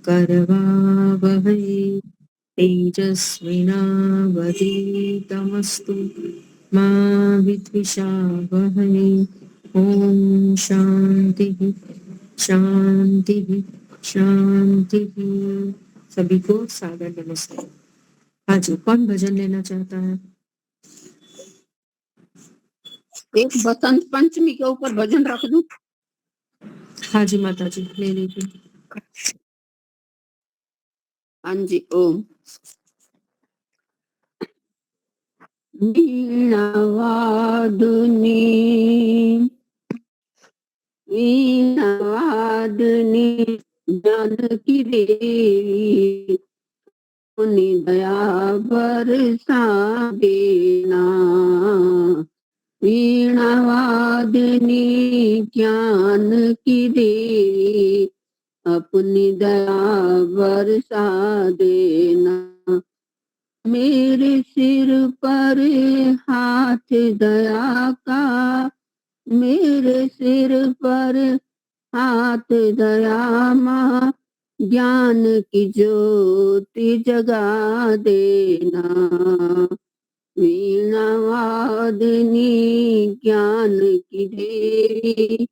करवावहै तेजस्विनावधीतमस्तु मा विद्विषावहै। ओम शांति शांति शांति। सभी को सादर नमस्ते। हाँ जी, कौन भजन लेना चाहता है? एक बसंत पंचमी के ऊपर भजन रख दूं? हाँ जी माता जी, ले लीजिए। हाँ जी। ओम। वीणावादुनी वीणावादुनी जानकी देवी अपनी दया बरसा देना। वीणावादनी ज्ञान की देवी अपनी दया बरसा देना। मेरे सिर पर हाथ दया का, मेरे सिर पर हाथ दया माँ ज्ञान की ज्योति जगा देना। वीणावादिनी ज्ञान की देवी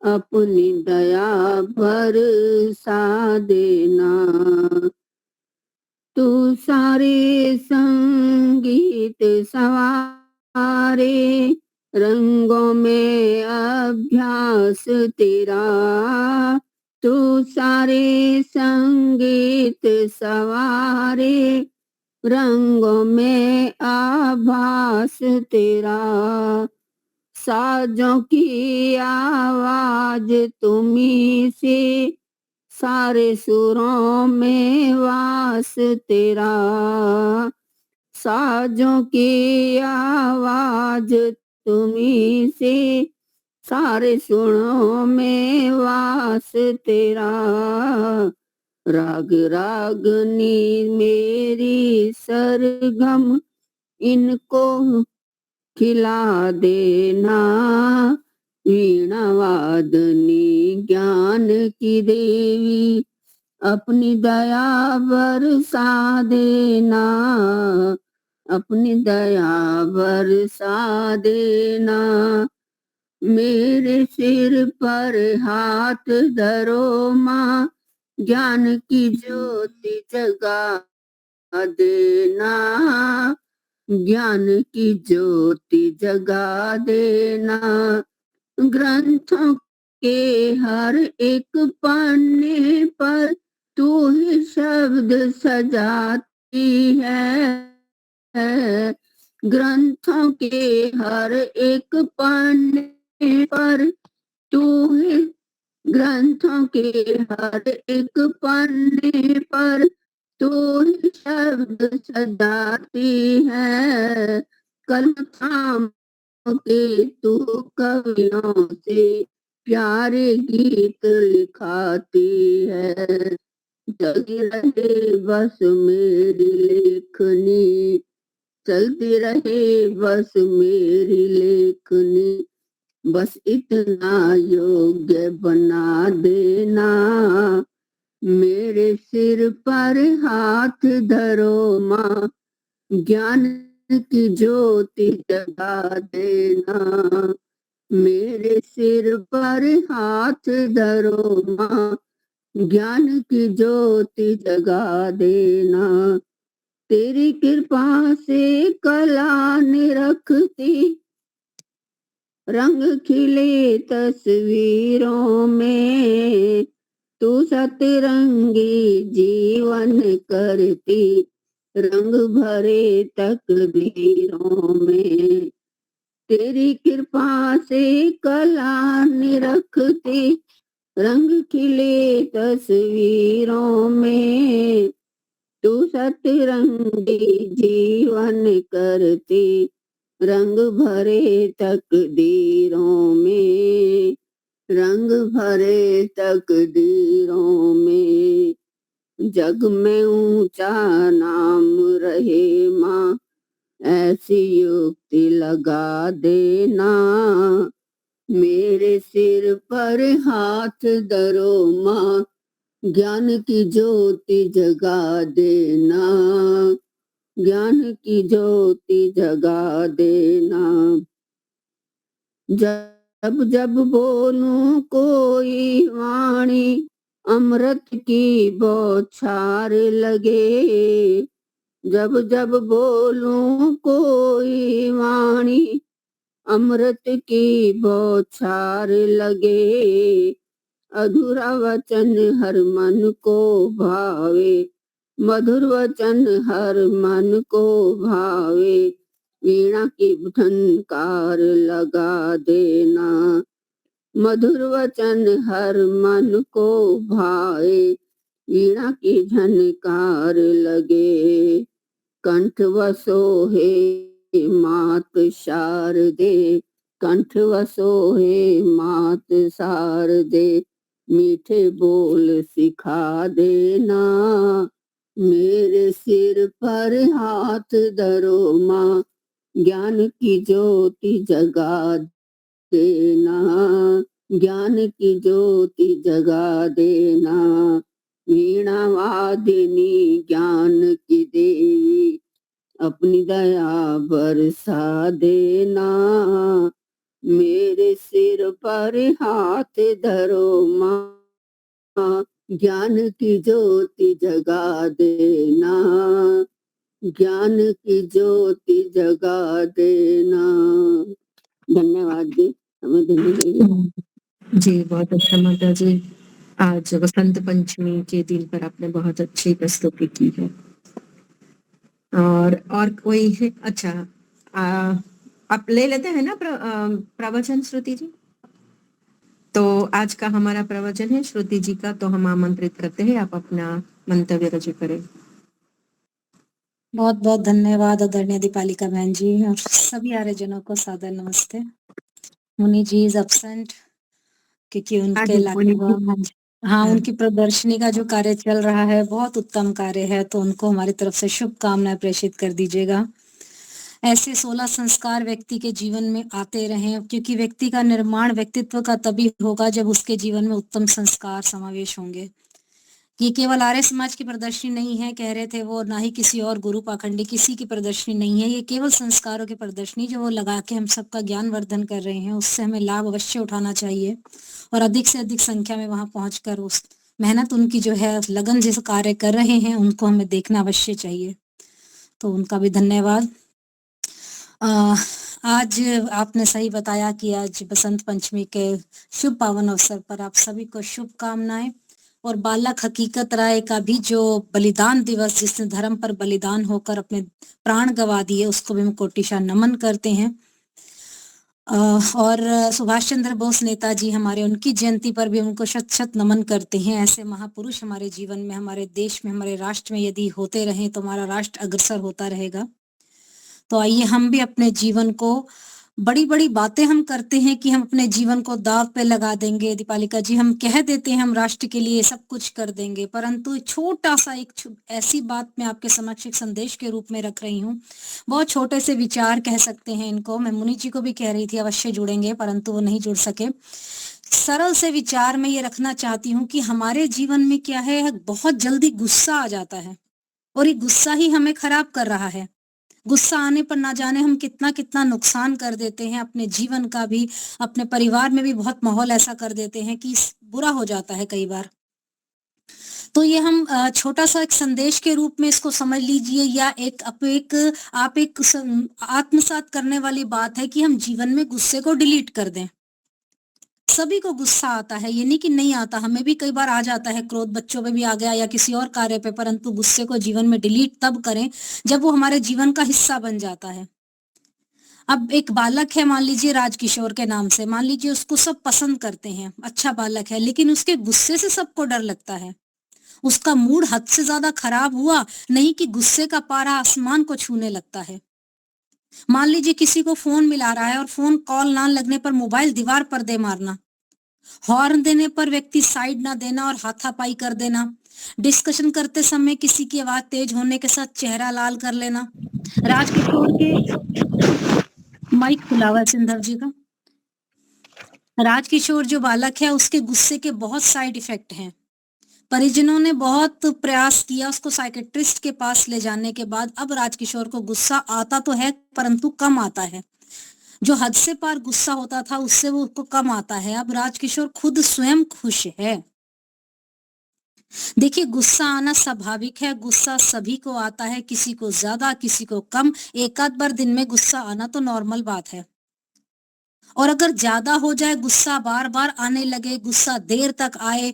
अपनी दया बरसा देना। तू सारे संगीत सवारे रंगों में अभ्यास तेरा। तू सारे संगीत सवारे रंगों में आभास तेरा। साजों की आवाज तुम्ही से सारे सुरों में वास तेरा। साजों की आवाज तुम्ही से सारे सुरों में वास तेरा। राग रागनी मेरी सरगम इनको खिला देना। वीणावादनी ज्ञान की देवी अपनी दया बरसा देना। अपनी दया बरसा देना। मेरे सिर पर हाथ धरो माँ ज्ञान की ज्योति जगा देना। ज्ञान की ज्योति जगा देना। ग्रंथों के हर एक पन्ने पर तू ही शब्द सजाती है। ग्रंथों के हर एक पन्ने पर तू ही, ग्रंथों के हर एक पन्ने पर तू ही शब्द सजाती है। कलम थाम के तू कवियों से प्यारे गीत लिखाती है। चलती रहे बस मेरी लेखनी, चलती रहे बस मेरी लेखनी, बस इतना योग्य बना देना। मेरे सिर पर हाथ धरो माँ ज्ञान की ज्योति जगा देना। मेरे सिर पर हाथ धरो माँ ज्ञान की ज्योति जगा देना। तेरी कृपा से कला निरखती रंग खिले तस्वीरों में। तू सतरंगी जीवन करती रंग भरे तकदीरों में। तेरी कृपा से कला निरखती रंग खिले तस्वीरों में। तू सतरंगी जीवन करती रंग भरे तकदीरों में। रंग भरे तकदीरों में। जग में ऊंचा नाम रहे माँ ऐसी युक्ति लगा देना। मेरे सिर पर हाथ धरो माँ ज्ञान की ज्योति जगा देना, ज्ञान की ज्योति जगा देना। जब जब बोलूं कोई वाणी, अमृत की बौछार लगे। जब जब बोलूं कोई वाणी, अमृत की बौछार लगे। अधूरा वचन हर मन को भावे, मधुर वचन हर मन को भावे। वीणा की झनकार लगा देना, मधुर वचन हर मन को भावे। वीणा की झनकार लगे। कंठ वसोहे मात शारदे, कंठ वसोहे मात शारदे। मीठे बोल सिखा देना, मेरे सिर पर हाथ धरो माँ। ज्ञान की ज्योति जगा देना, ज्ञान की ज्योति जगा देना। वीणा वादिनी ज्ञान की देवी, अपनी दया बरसा देना। मेरे सिर पर हाथ धरो माँ, ज्ञान की ज्योति जगा देना, ज्ञान की ज्योति जगा देना। धन्यवाद जी, हमें देने के लिए। जी बहुत अच्छा माता जी, आज वसंत पंचमी के दिन पर आपने बहुत अच्छी प्रस्तुति की है। और कोई है? अच्छा, आप ले लेते हैं ना प्रवचन श्रुति जी? तो आज का हमारा प्रवचन है श्रुति जी का, तो हम आमंत्रित करते हैं, आप अपना मंतव्य रजू करें। बहुत बहुत धन्यवाद आदरणीय दीपालिका बहन जी, और सभी आर्यजनों को सादर नमस्ते। मुनि जी इज एब्सेंट क्योंकि उनके उनकी प्रदर्शनी का जो कार्य चल रहा है बहुत उत्तम कार्य है, तो उनको हमारी तरफ से शुभकामनाएं प्रेषित कर दीजिएगा। ऐसे 16 संस्कार व्यक्ति के जीवन में आते रहें, क्योंकि व्यक्ति का निर्माण व्यक्तित्व का तभी होगा जब उसके जीवन में उत्तम संस्कार समावेश होंगे। ये केवल आर्य समाज की प्रदर्शनी नहीं है, कह रहे थे वो, ना ही किसी और गुरु पाखंडी किसी की प्रदर्शनी नहीं है। ये केवल संस्कारों की प्रदर्शनी जो वो लगा के हम सबका ज्ञान वर्धन कर रहे हैं, उससे हमें लाभ अवश्य उठाना चाहिए और अधिक से अधिक संख्या में वहां पहुंचकर उस मेहनत उनकी जो है, लगन जिस कार्य कर रहे हैं उनको हमें देखना अवश्य चाहिए, तो उनका भी धन्यवाद। आज आपने सही बताया कि आज बसंत पंचमी के शुभ पावन अवसर पर आप सभी को शुभकामनाएं। और बालक हकीकत राय का भी जो बलिदान दिवस, जिसने धर्म पर बलिदान होकर अपने प्राण गंवा दिए, उसको भी हम कोटिशा नमन करते हैं। और सुभाष चंद्र बोस नेताजी हमारे, उनकी जयंती पर भी उनको शत शत नमन करते हैं। ऐसे महापुरुष हमारे जीवन में, हमारे देश में, हमारे राष्ट्र में यदि होते रहें तो हमारा राष्ट्र अग्रसर होता रहेगा। तो आइए हम भी अपने जीवन को, बड़ी बड़ी बातें हम करते हैं कि हम अपने जीवन को दाव पे लगा देंगे दीपालिका जी, हम कह देते हैं हम राष्ट्र के लिए सब कुछ कर देंगे, परंतु छोटा सा एक ऐसी बात मैं आपके समक्ष एक संदेश के रूप में रख रही हूँ। बहुत छोटे से विचार कह सकते हैं इनको, मैं मुनि जी को भी कह रही थी अवश्य जुड़ेंगे, परंतु वो नहीं जुड़ सके। सरल से विचार में ये रखना चाहती हूँ कि हमारे जीवन में क्या है, बहुत जल्दी गुस्सा आ जाता है और ये गुस्सा ही हमें खराब कर रहा है। गुस्सा आने पर ना जाने हम कितना कितना नुकसान कर देते हैं, अपने जीवन का भी, अपने परिवार में भी बहुत माहौल ऐसा कर देते हैं कि बुरा हो जाता है कई बार। तो ये हम छोटा सा एक संदेश के रूप में इसको समझ लीजिए, या एक आत्मसात करने वाली बात है कि हम जीवन में गुस्से को डिलीट कर दें। सभी को गुस्सा आता है, ये नहीं कि नहीं आता, हमें भी कई बार आ जाता है, क्रोध बच्चों पे भी आ गया या किसी और कार्य पे, परंतु गुस्से को जीवन में डिलीट तब करें जब वो हमारे जीवन का हिस्सा बन जाता है। अब एक बालक है, मान लीजिए राजकिशोर के नाम से, मान लीजिए उसको सब पसंद करते हैं, अच्छा बालक है, लेकिन उसके गुस्से से सबको डर लगता है। उसका मूड हद से ज्यादा खराब हुआ नहीं कि गुस्से का पारा आसमान को छूने लगता है। मान लीजिए किसी को फोन मिला रहा है और फोन कॉल ना लगने पर मोबाइल दीवार पर दे मारना, हॉर्न देने पर व्यक्ति साइड ना देना और हाथापाई कर देना, डिस्कशन करते समय किसी की आवाज तेज होने के साथ चेहरा लाल कर लेना। राजकिशोर के माइक खुला हुआ है सिंधव जी का। राजकिशोर जो बालक है उसके गुस्से के बहुत साइड इफेक्ट हैं, परिजनों ने बहुत प्रयास किया उसको साइकेट्रिस्ट के पास ले जाने के बाद अब राजकिशोर को गुस्सा आता तो है परंतु कम आता है। जो हद से पार गुस्सा होता था उससे वो उसको कम आता है। अब राजकिशोर खुद स्वयं खुश है। देखिए, गुस्सा आना स्वाभाविक है। गुस्सा सभी को आता है, किसी को ज्यादा किसी को कम। एक आध बार दिन में गुस्सा आना तो नॉर्मल बात है। और अगर ज्यादा हो जाए, गुस्सा बार बार आने लगे, गुस्सा देर तक आए,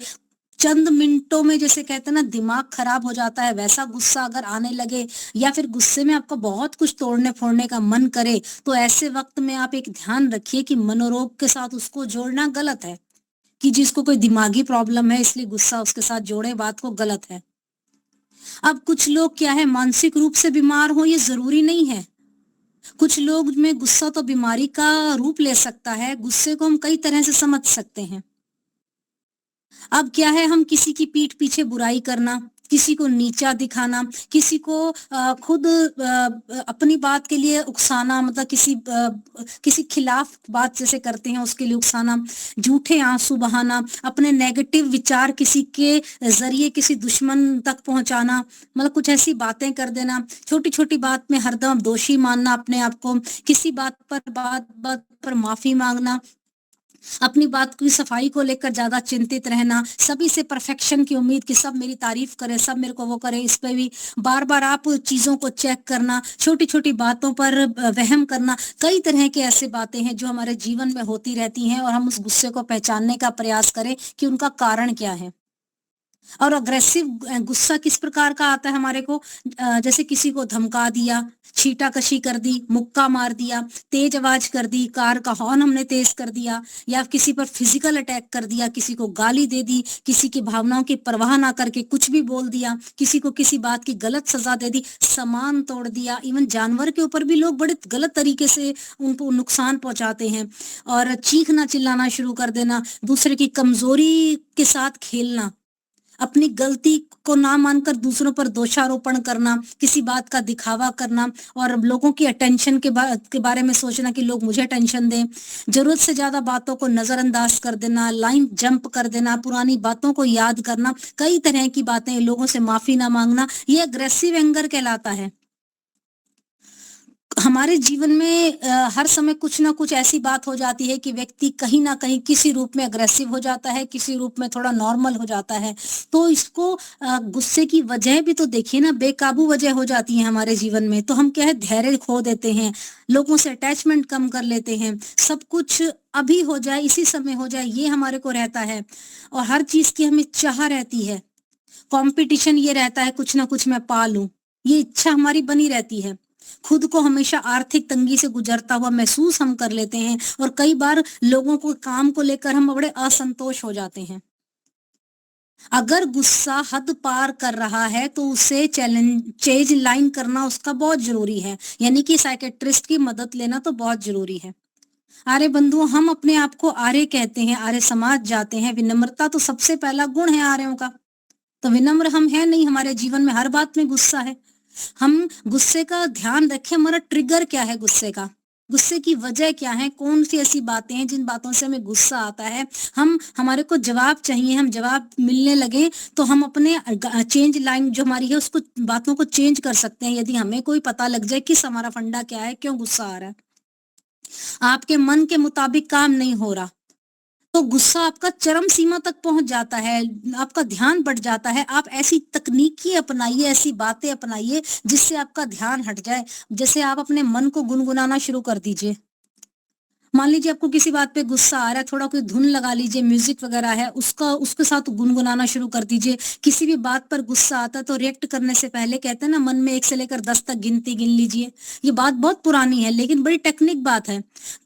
चंद मिनटों में जैसे कहते हैं ना दिमाग खराब हो जाता है, वैसा गुस्सा अगर आने लगे या फिर गुस्से में आपको बहुत कुछ तोड़ने फोड़ने का मन करे, तो ऐसे वक्त में आप एक ध्यान रखिए कि मनोरोग के साथ उसको जोड़ना गलत है। कि जिसको कोई दिमागी प्रॉब्लम है इसलिए गुस्सा उसके साथ जोड़े, बात को गलत है। अब कुछ लोग क्या है, मानसिक रूप से बीमार हो, ये जरूरी नहीं है। कुछ लोग में गुस्सा तो बीमारी का रूप ले सकता है। गुस्से को हम कई तरह से समझ सकते हैं। अब क्या है, हम किसी की पीठ पीछे बुराई करना, किसी को नीचा दिखाना, किसी को खुद अपनी बात के लिए उकसाना, मतलब किसी खिलाफ बात जैसे करते हैं उसके लिए उकसाना, झूठे आंसू बहाना, अपने नेगेटिव विचार किसी के जरिए किसी दुश्मन तक पहुंचाना, मतलब कुछ ऐसी बातें कर देना, छोटी छोटी बात में हरदम दोषी मानना अपने आप को, किसी बात पर माफी मांगना, अपनी बात की सफाई को लेकर ज्यादा चिंतित रहना, सभी से परफेक्शन की उम्मीद कि सब मेरी तारीफ करे, सब मेरे को वो करे, इस पे भी बार बार आप चीजों को चेक करना, छोटी छोटी बातों पर वहम करना, कई तरह के ऐसे बातें हैं जो हमारे जीवन में होती रहती हैं और हम उस गुस्से को पहचानने का प्रयास करें कि उनका कारण क्या है। और अग्रेसिव गुस्सा किस प्रकार का आता है हमारे को, जैसे किसी को धमका दिया, छीटाकशी कर दी, मुक्का मार दिया, तेज आवाज कर दी, कार का हॉर्न हमने तेज कर दिया, या किसी पर फिजिकल अटैक कर दिया, किसी को गाली दे दी, किसी की भावनाओं की परवाह ना करके कुछ भी बोल दिया, किसी को किसी बात की गलत सजा दे दी, सामान तोड़ दिया। इवन जानवर के ऊपर भी लोग बड़े गलत तरीके से उनको नुकसान पहुंचाते हैं। और चीखना चिल्लाना शुरू कर देना, दूसरे की कमजोरी के साथ खेलना, अपनी गलती को ना मानकर दूसरों पर दोषारोपण करना, किसी बात का दिखावा करना और लोगों की अटेंशन के बारे में सोचना कि लोग मुझे अटेंशन दें, जरूरत से ज्यादा बातों को नजरअंदाज कर देना, लाइन जंप कर देना, पुरानी बातों को याद करना, कई तरह की बातें, लोगों से माफी ना मांगना, ये अग्रेसिव एंगर कहलाता है। हमारे जीवन में हर समय कुछ ना कुछ ऐसी बात हो जाती है कि व्यक्ति कहीं ना कहीं किसी रूप में अग्रेसिव हो जाता है, किसी रूप में थोड़ा नॉर्मल हो जाता है। तो इसको गुस्से की वजह भी तो देखिए ना, बेकाबू वजह हो जाती है हमारे जीवन में। तो हम क्या है, धैर्य खो देते हैं, लोगों से अटैचमेंट कम कर लेते हैं, सब कुछ अभी हो जाए, इसी समय हो जाए, ये हमारे को रहता है। और हर चीज की हमें चाह रहती है, कंपटीशन ये रहता है, कुछ ना कुछ मैं पा लूं, ये इच्छा हमारी बनी रहती है। खुद को हमेशा आर्थिक तंगी से गुजरता हुआ महसूस हम कर लेते हैं और कई बार लोगों को काम को लेकर हम बड़े असंतोष हो जाते हैं। अगर गुस्सा हद पार कर रहा है तो उसे चेंज लाइन करना उसका बहुत जरूरी है, यानी कि साइकेट्रिस्ट की मदद लेना तो बहुत जरूरी है। आर्य बंधुओं, हम अपने आप को आर्य कहते हैं, आर्य समाज जाते हैं। विनम्रता तो सबसे पहला गुण है आर्यों का। तो विनम्र हम है नहीं, हमारे जीवन में हर बात में गुस्सा है। हम गुस्से का ध्यान रखें, हमारा ट्रिगर क्या है गुस्से का, गुस्से की वजह क्या है, कौन सी ऐसी बातें हैं जिन बातों से हमें गुस्सा आता है। हमारे को जवाब चाहिए, हम जवाब मिलने लगे तो हम अपने चेंज लाइन जो हमारी है उसको, बातों को चेंज कर सकते हैं। यदि हमें कोई पता लग जाए कि हमारा फंडा क्या है, क्यों गुस्सा आ रहा है, आपके मन के मुताबिक काम नहीं हो रहा, तो गुस्सा आपका चरम सीमा तक पहुंच जाता है, आपका ध्यान बढ़ जाता है। आप ऐसी तकनीकी अपनाइए, ऐसी बातें अपनाइए जिससे आपका ध्यान हट जाए। जैसे आप अपने मन को गुनगुनाना शुरू कर दीजिए। मान लीजिए आपको किसी बात पे गुस्सा आ रहा है, थोड़ा कोई धुन लगा लीजिए, म्यूजिक वगैरह है, उसके साथ गुनगुनाना शुरू कर दीजिए। किसी भी बात पर गुस्सा आता है तो रिएक्ट करने से पहले कहते हैं ना, मन में 1 से लेकर 10 तक गिनती गिन लीजिए। ये बात बहुत पुरानी है लेकिन बड़ी टेक्निक बात है।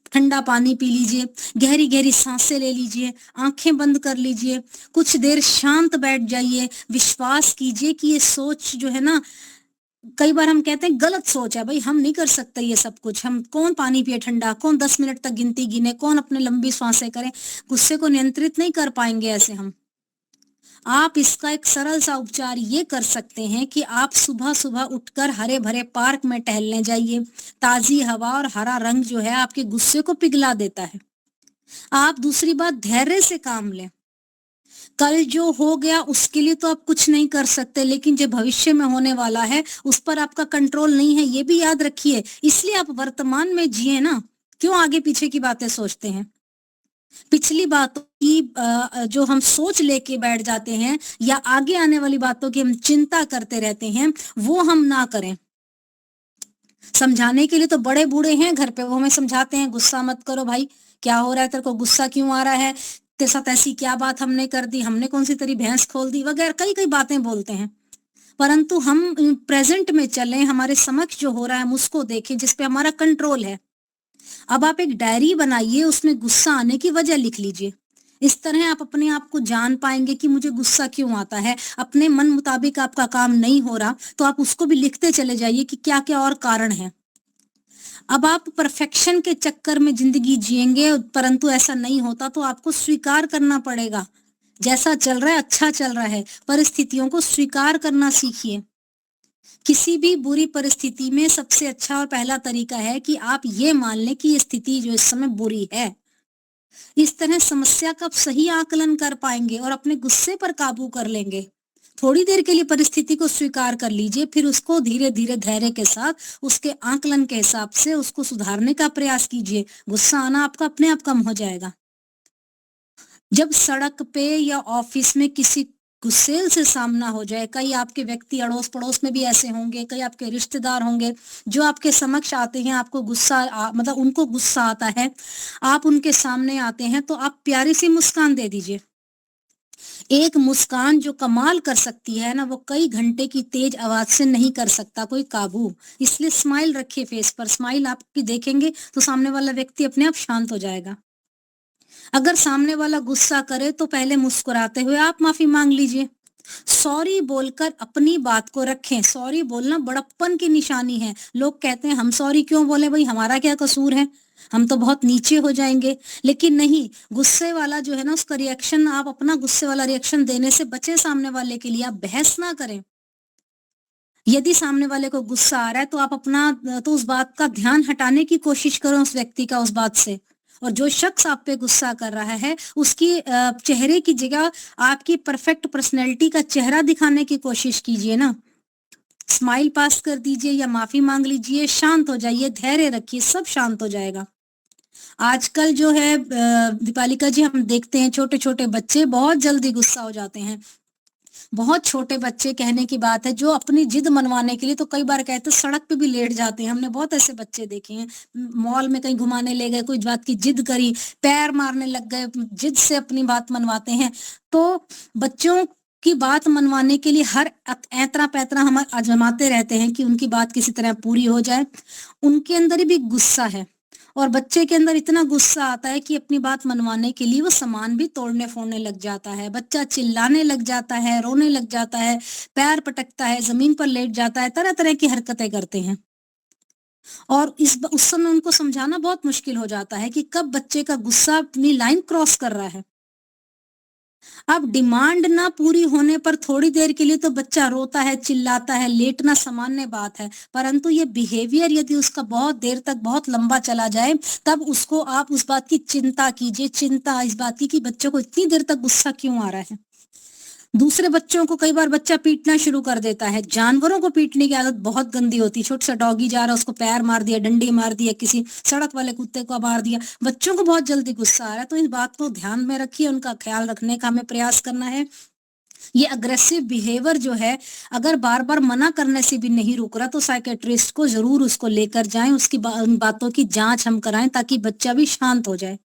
ठंडा पानी पी लीजिए, गहरी गहरी सांसें ले लीजिए, आंखें बंद कर लीजिए, कुछ देर शांत बैठ जाइए, विश्वास कीजिए कि ये सोच जो है ना, कई बार हम कहते हैं गलत सोच है, भाई हम नहीं कर सकते ये सब कुछ, हम कौन पानी पिए ठंडा, कौन 10 मिनट तक गिनती गिने, कौन अपने लंबी सांसें करें, गुस्से को नियंत्रित नहीं कर पाएंगे ऐसे हम। आप इसका एक सरल सा उपचार ये कर सकते हैं कि आप सुबह सुबह उठकर हरे भरे पार्क में टहलने जाइए। ताजी हवा और हरा रंग जो है आपके गुस्से को पिघला देता है। आप दूसरी बात, धैर्य से काम लें। कल जो हो गया उसके लिए तो आप कुछ नहीं कर सकते, लेकिन जो भविष्य में होने वाला है उस पर आपका कंट्रोल नहीं है, ये भी याद रखिए। इसलिए आप वर्तमान में जिए ना, क्यों आगे पीछे की बातें सोचते हैं। पिछली बातों की जो हम सोच लेके बैठ जाते हैं या आगे आने वाली बातों की हम चिंता करते रहते हैं, वो हम ना करें। समझाने के लिए तो बड़े बूढ़े हैं घर पे, वो हमें समझाते हैं गुस्सा मत करो भाई, क्या हो रहा है, तेरे को गुस्सा क्यों आ रहा है, तेरे साथ ऐसी क्या बात हमने कर दी, हमने कौन सी तेरी भैंस खोल दी, वगैरह कई कई बातें बोलते हैं। परंतु हम प्रेजेंट में चलें, हमारे समक्ष जो हो रहा है हम उसको देखें जिसपे हमारा कंट्रोल है। अब आप एक डायरी बनाइए, उसमें गुस्सा आने की वजह लिख लीजिए। इस तरह आप अपने आप को जान पाएंगे कि मुझे गुस्सा क्यों आता है। अपने मन मुताबिक आपका काम नहीं हो रहा तो आप उसको भी लिखते चले जाइए कि क्या क्या और कारण है। अब आप परफेक्शन के चक्कर में जिंदगी जिएंगे, परंतु ऐसा नहीं होता तो आपको स्वीकार करना पड़ेगा। जैसा चल रहा है अच्छा चल रहा है, परिस्थितियों को स्वीकार करना सीखिए। किसी भी बुरी परिस्थिति में सबसे अच्छा और पहला तरीका है कि आप ये मान लें कि ये स्थिति जो इस समय बुरी है। इस तरह समस्या का आप सही आकलन कर पाएंगे और अपने गुस्से पर काबू कर लेंगे। थोड़ी देर के लिए परिस्थिति को स्वीकार कर लीजिए, फिर उसको धीरे धीरे धैर्य के साथ उसके आकलन के हिसाब से उसको सुधारने का प्रयास कीजिए। गुस्सा आना आपका अपने आप कम हो जाएगा। जब सड़क पे या ऑफिस में किसी गुस्सेल से सामना हो जाए, कई आपके व्यक्ति अड़ोस पड़ोस में भी ऐसे होंगे, कई आपके रिश्तेदार होंगे जो आपके समक्ष आते हैं, आपको मतलब उनको गुस्सा आता है, आप उनके सामने आते हैं तो आप प्यारी सी मुस्कान दे दीजिए। एक मुस्कान जो कमाल कर सकती है ना, वो कई घंटे की तेज आवाज से नहीं कर सकता कोई काबू। इसलिए स्माइल रखिए फेस पर, स्माइल आपकी देखेंगे तो सामने वाला व्यक्ति अपने आप शांत हो जाएगा। अगर सामने वाला गुस्सा करे तो पहले मुस्कुराते हुए आप माफी मांग लीजिए। सॉरी बोलकर अपनी बात को रखें। सॉरी बोलना बड़प्पन की निशानी है। लोग कहते हैं हम सॉरी क्यों बोले भाई, हमारा क्या कसूर है, हम तो बहुत नीचे हो जाएंगे। लेकिन नहीं, गुस्से वाला जो है ना उसका रिएक्शन, आप अपना गुस्से वाला रिएक्शन देने से बचे सामने वाले के लिए। आप बहस ना करें। यदि सामने वाले को गुस्सा आ रहा है तो आप तो उस बात का ध्यान हटाने की कोशिश करो उस व्यक्ति का उस बात से। और जो शख्स आप पे गुस्सा कर रहा है उसकी चेहरे की जगह आपकी परफेक्ट पर्सनैलिटी का चेहरा दिखाने की कोशिश कीजिए ना। स्माइल पास कर दीजिए या माफी मांग लीजिए, शांत हो जाइए, धैर्य रखिए, सब शांत हो जाएगा। आजकल जो है दीपालिका जी, हम देखते हैं छोटे छोटे बच्चे बहुत जल्दी गुस्सा हो जाते हैं। बहुत छोटे बच्चे कहने की बात है जो अपनी जिद मनवाने के लिए तो कई बार कहते हैं सड़क पे भी लेट जाते हैं। हमने बहुत ऐसे बच्चे देखे हैं, मॉल में कहीं घुमाने ले गए, कोई बात की जिद करी, पैर मारने लग गए, जिद से अपनी बात मनवाते हैं। तो बच्चों की बात मनवाने के लिए हर ऐतरा पैतरा हम आजमाते रहते हैं कि उनकी बात किसी तरह पूरी हो जाए। उनके अंदर भी गुस्सा है और बच्चे के अंदर इतना गुस्सा आता है कि अपनी बात मनवाने के लिए वो सामान भी तोड़ने फोड़ने लग जाता है। बच्चा चिल्लाने लग जाता है, रोने लग जाता है, पैर पटकता है, जमीन पर लेट जाता है, तरह तरह की हरकतें करते हैं। और उस समय उनको समझाना बहुत मुश्किल हो जाता है कि कब बच्चे का गुस्सा अपनी लाइन क्रॉस कर रहा है। अब डिमांड ना पूरी होने पर थोड़ी देर के लिए तो बच्चा रोता है, चिल्लाता है, लेटना सामान्य बात है। परंतु ये बिहेवियर यदि उसका बहुत देर तक बहुत लंबा चला जाए, तब उसको आप उस बात की चिंता कीजिए। चिंता इस बात की कि बच्चों को इतनी देर तक गुस्सा क्यों आ रहा है। दूसरे बच्चों को कई बार बच्चा पीटना शुरू कर देता है। जानवरों को पीटने की आदत बहुत गंदी होती है। छोटा सा डॉगी जा रहा है, उसको पैर मार दिया, डंडी मार दिया, किसी सड़क वाले कुत्ते को मार दिया। बच्चों को बहुत जल्दी गुस्सा आ रहा है, तो इस बात को ध्यान में रखिए, उनका ख्याल रखने का हमें प्रयास करना है। ये अग्रेसिव बिहेवियर जो है, अगर बार बार मना करने से भी नहीं रुक रहा तो साइकेट्रिस्ट को जरूर उसको लेकर जाएं, उसकी उन बातों की जांच हम कराएं ताकि बच्चा भी शांत हो जाए।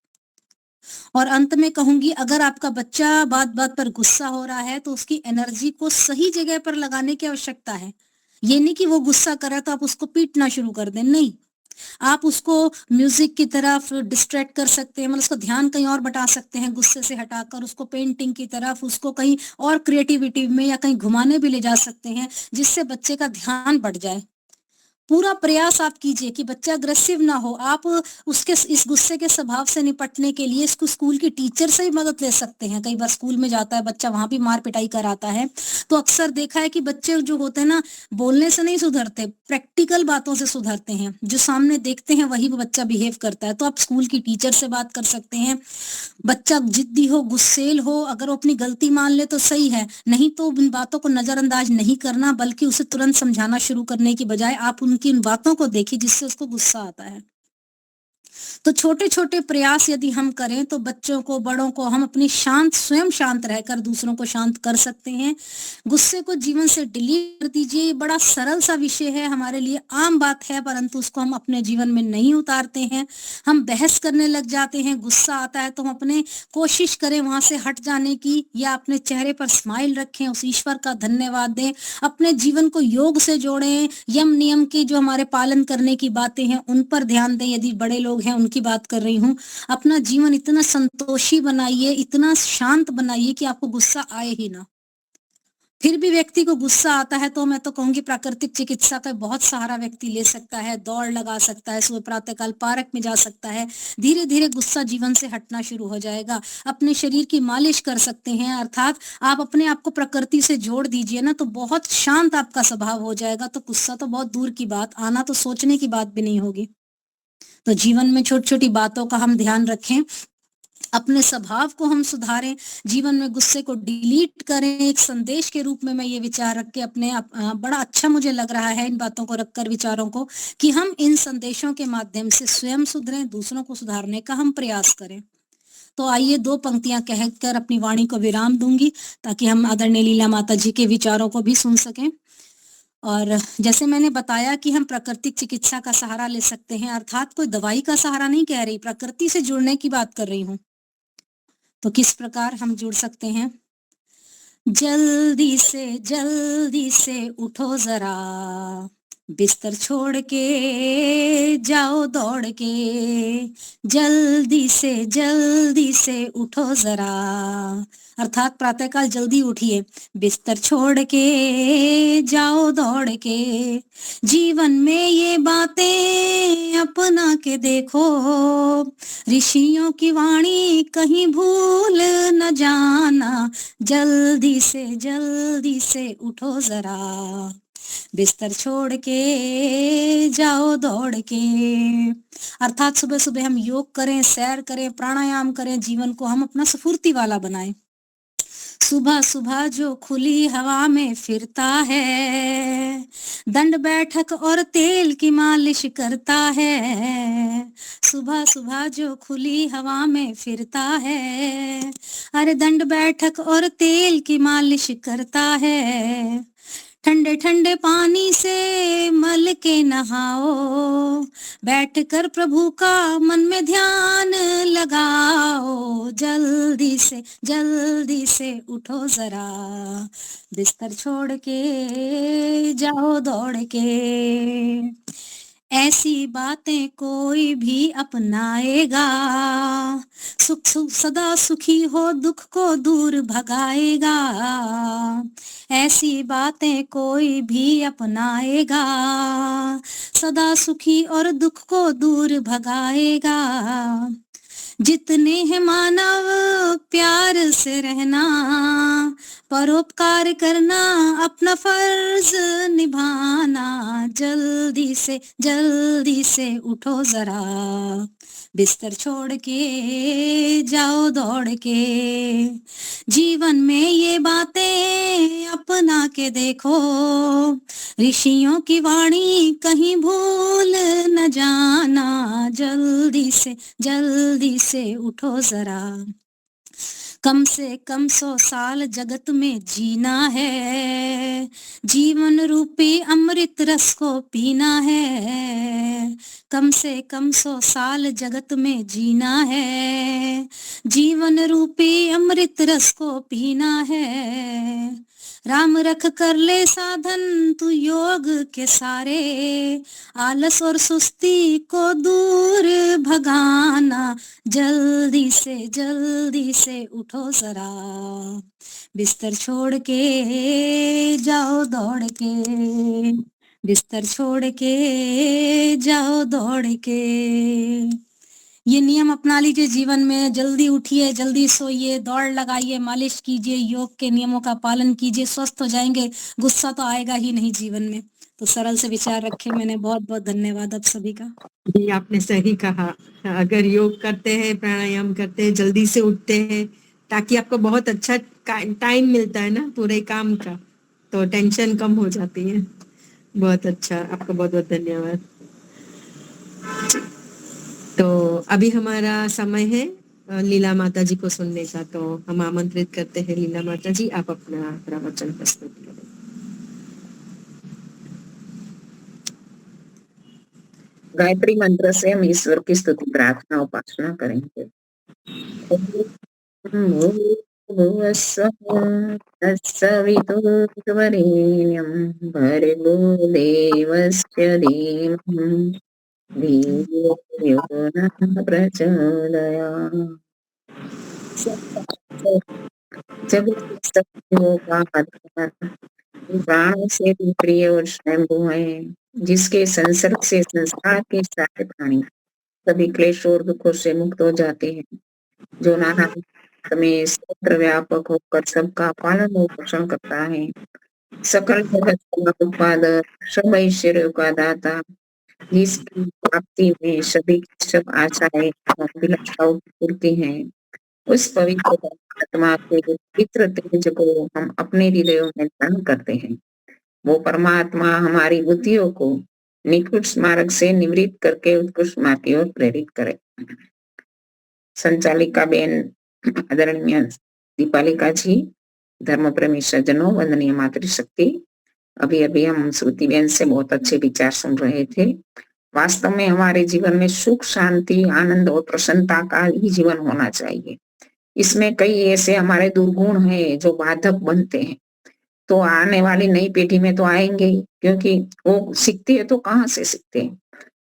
और अंत में कहूंगी, अगर आपका बच्चा बात बात पर गुस्सा हो रहा है तो उसकी एनर्जी को सही जगह पर लगाने की आवश्यकता है। ये नहीं कि वो गुस्सा कर रहा है तो आप उसको पीटना शुरू कर दें, नहीं। आप उसको म्यूजिक की तरफ डिस्ट्रैक्ट कर सकते हैं, मतलब उसका ध्यान कहीं और बटा सकते हैं, गुस्से से हटाकर उसको पेंटिंग की तरफ, उसको कहीं और क्रिएटिविटी में या कहीं घुमाने भी ले जा सकते हैं जिससे बच्चे का ध्यान बढ़ जाए। पूरा प्रयास आप कीजिए कि बच्चा अग्रेसिव ना हो। आप उसके इस गुस्से के स्वभाव से निपटने के लिए इसको स्कूल की टीचर से भी मदद ले सकते हैं। कई बार स्कूल में जाता है बच्चा, वहां भी मार पिटाई कराता है, तो अक्सर देखा है कि बच्चे जो होते हैं ना, बोलने से नहीं सुधरते, प्रैक्टिकल बातों से सुधरते हैं। जो सामने देखते हैं वही वो बच्चा बिहेव करता है। तो आप स्कूल की टीचर से बात कर सकते हैं। बच्चा जिद्दी हो, गुस्सेल हो, अगर वो अपनी गलती मान ले तो सही है, नहीं तो उन बातों को नजरअंदाज नहीं करना, बल्कि उसे तुरंत समझाना शुरू करने की बजाय आप उनकी इन बातों को देखिए जिससे उसको गुस्सा आता है। तो छोटे छोटे प्रयास यदि हम करें तो बच्चों को, बड़ों को, हम अपनी स्वयं शांत रहकर दूसरों को शांत कर सकते हैं। गुस्से को जीवन से डिलीट कर दीजिए। ये बड़ा सरल सा विषय है, हमारे लिए आम बात है, परंतु उसको हम अपने जीवन में नहीं उतारते हैं। हम बहस करने लग जाते हैं, गुस्सा आता है तो हम अपने कोशिश करें वहां से हट जाने की, या अपने चेहरे पर स्माइल रखें, उस ईश्वर का धन्यवाद दें, अपने जीवन को योग से जोड़ें, यम नियम की जो हमारे पालन करने की बातें हैं उन पर ध्यान दें। यदि बड़े लोग हैं उनकी बात कर रही हूँ। अपना जीवन इतना संतोषी बनाइए, इतना शांत बनाइए कि आपको गुस्सा आए ही ना। फिर भी व्यक्ति को गुस्सा आता है तो मैं तो कहूंगी प्राकृतिक चिकित्सा का बहुत सहारा व्यक्ति ले सकता है। दौड़ लगा सकता है, सुबह प्रातःकाल पार्क में जा सकता है। धीरे धीरे गुस्सा जीवन से हटना शुरू हो जाएगा। अपने शरीर की मालिश कर सकते हैं, अर्थात आप अपने आप को प्रकृति से जोड़ दीजिए ना, तो बहुत शांत आपका स्वभाव हो जाएगा। तो गुस्सा तो बहुत दूर की बात, आना तो सोचने की बात भी नहीं होगी। तो जीवन में छोटी छोटी बातों का हम ध्यान रखें, अपने स्वभाव को हम सुधारें, जीवन में गुस्से को डिलीट करें। एक संदेश के रूप में मैं ये विचार रख के अपने बड़ा अच्छा मुझे लग रहा है इन बातों को रखकर, विचारों को, कि हम इन संदेशों के माध्यम से स्वयं सुधरें, दूसरों को सुधारने का हम प्रयास करें। तो आइए 2 पंक्तियां कहकर अपनी वाणी को विराम दूंगी ताकि हम आदरणीय लीला माता जी के विचारों को भी सुन सकें। और जैसे मैंने बताया कि हम प्राकृतिक चिकित्सा का सहारा ले सकते हैं, अर्थात कोई दवाई का सहारा नहीं कह रही, प्रकृति से जुड़ने की बात कर रही हूँ। तो किस प्रकार हम जुड़ सकते हैं? जल्दी से उठो जरा, बिस्तर छोड़ के जाओ दौड़ के, जल्दी से उठो जरा, अर्थात प्रातःकाल जल्दी उठिए, बिस्तर छोड़ के जाओ दौड़ के, जीवन में ये बातें अपना के देखो, ऋषियों की वाणी कहीं भूल न जाना, जल्दी से उठो जरा, बिस्तर छोड़ के जाओ दौड़ के। अर्थात सुबह सुबह हम योग करें, सैर करें, प्राणायाम करें, जीवन को हम अपना स्फूर्ति वाला बनाएं। सुबह सुबह जो खुली हवा में फिरता है, दंड बैठक और तेल की मालिश करता है, सुबह सुबह जो खुली हवा में फिरता है, अरे दंड बैठक और तेल की मालिश करता है, ठंडे ठंडे पानी से मल के नहाओ, बैठकर प्रभु का मन में ध्यान लगाओ, जल्दी से उठो जरा, बिस्तर छोड़ के जाओ दौड़ के। ऐसी बातें कोई भी अपनाएगा, सुख सदा सुखी हो, दुख को दूर भगाएगा, ऐसी बातें कोई भी अपनाएगा, सदा सुखी और दुख को दूर भगाएगा, जितने हैं मानव प्यार से रहना, परोपकार करना, अपना फर्ज निभाना, जल्दी से उठो जरा, बिस्तर छोड़ के जाओ दौड़ के, जीवन में ये बातें अपना के देखो, ऋषियों की वाणी कहीं भूल न जाना, जल्दी से उठो जरा, कम से कम 100 साल जगत में जीना है, जीवन रूपी अमृत रस को पीना है, कम से कम 100 साल जगत में जीना है, जीवन रूपी अमृत रस को पीना है, राम रख कर ले साधन तू योग के सारे, आलस और सुस्ती को दूर भगाना, जल्दी से उठो जरा, बिस्तर छोड़ के जाओ दौड़ के, बिस्तर छोड़ के जाओ दौड़ के। ये नियम अपना लीजिए जीवन में। जल्दी उठिए, जल्दी सोइए, दौड़ लगाइए, मालिश कीजिए, योग के नियमों का पालन कीजिए, स्वस्थ हो जाएंगे। गुस्सा तो आएगा ही नहीं जीवन में। तो सरल से विचार रखे मैंने। बहुत बहुत धन्यवाद आप सभी का। जी, आपने सही कहा। अगर योग करते हैं, प्राणायाम करते हैं, जल्दी से उठते हैं, ताकि आपको बहुत अच्छा टाइम मिलता है ना पूरे काम का, तो टेंशन कम हो जाती है। बहुत अच्छा, आपका बहुत बहुत धन्यवाद। तो अभी हमारा समय है लीला माता जी को सुनने का, तो हम आमंत्रित करते हैं लीला माता जी, आप अपना प्रवचन प्रस्तुत करें। गायत्री मंत्र से हम ईश्वर की स्तुति प्रार्थना उपासना करेंगे। तत्सवितुर्वरेण्यं भर्गो देवस्य धीमहि धियो यो नः प्रचोदयात्। जगत के सब जीवों का आधार प्राणों से भी प्रिय और स्वयंभू है, जिसके संसर्ग से संसार के सारे प्राणी सभी क्लेशों और दुखों से मुक्त हो जाते हैं, जो नाना में सर्वत्र व्यापक होकर सबका पालन और पोषण करता है, सकल जगत का उत्पादक, सब ऐश्वर्यों का दाता, जिसकी प्राप्ति में सभी की सब आशाएं और अभिलाषाओं की पूर्ति है, उस पवित्र परमात्मा के पवित्र तेज को हम अपने हृदयों में धारण करते हैं। वो परमात्मा हमारी बुद्धियों को निकृष्ट मार्ग से निवृत्त करके उत्कृष्ट मार्ग की ओर प्रेरित करे। संचालिका बेन आदरणीय दीपालिका जी, धर्म प्रेमी सज्जनों, वंदनीय मातृशक्ति। अभी अभी हम श्रुति बेन से बहुत अच्छे विचार सुन रहे थे। वास्तव में हमारे जीवन में सुख, शांति, आनंद और प्रसन्नता का ही जीवन होना चाहिए। इसमें कई ऐसे हमारे दुर्गुण हैं जो बाधक बनते हैं, तो आने वाली नई पीढ़ी में तो आएंगे ही, क्योंकि वो सीखती है तो कहाँ से सीखते हैं।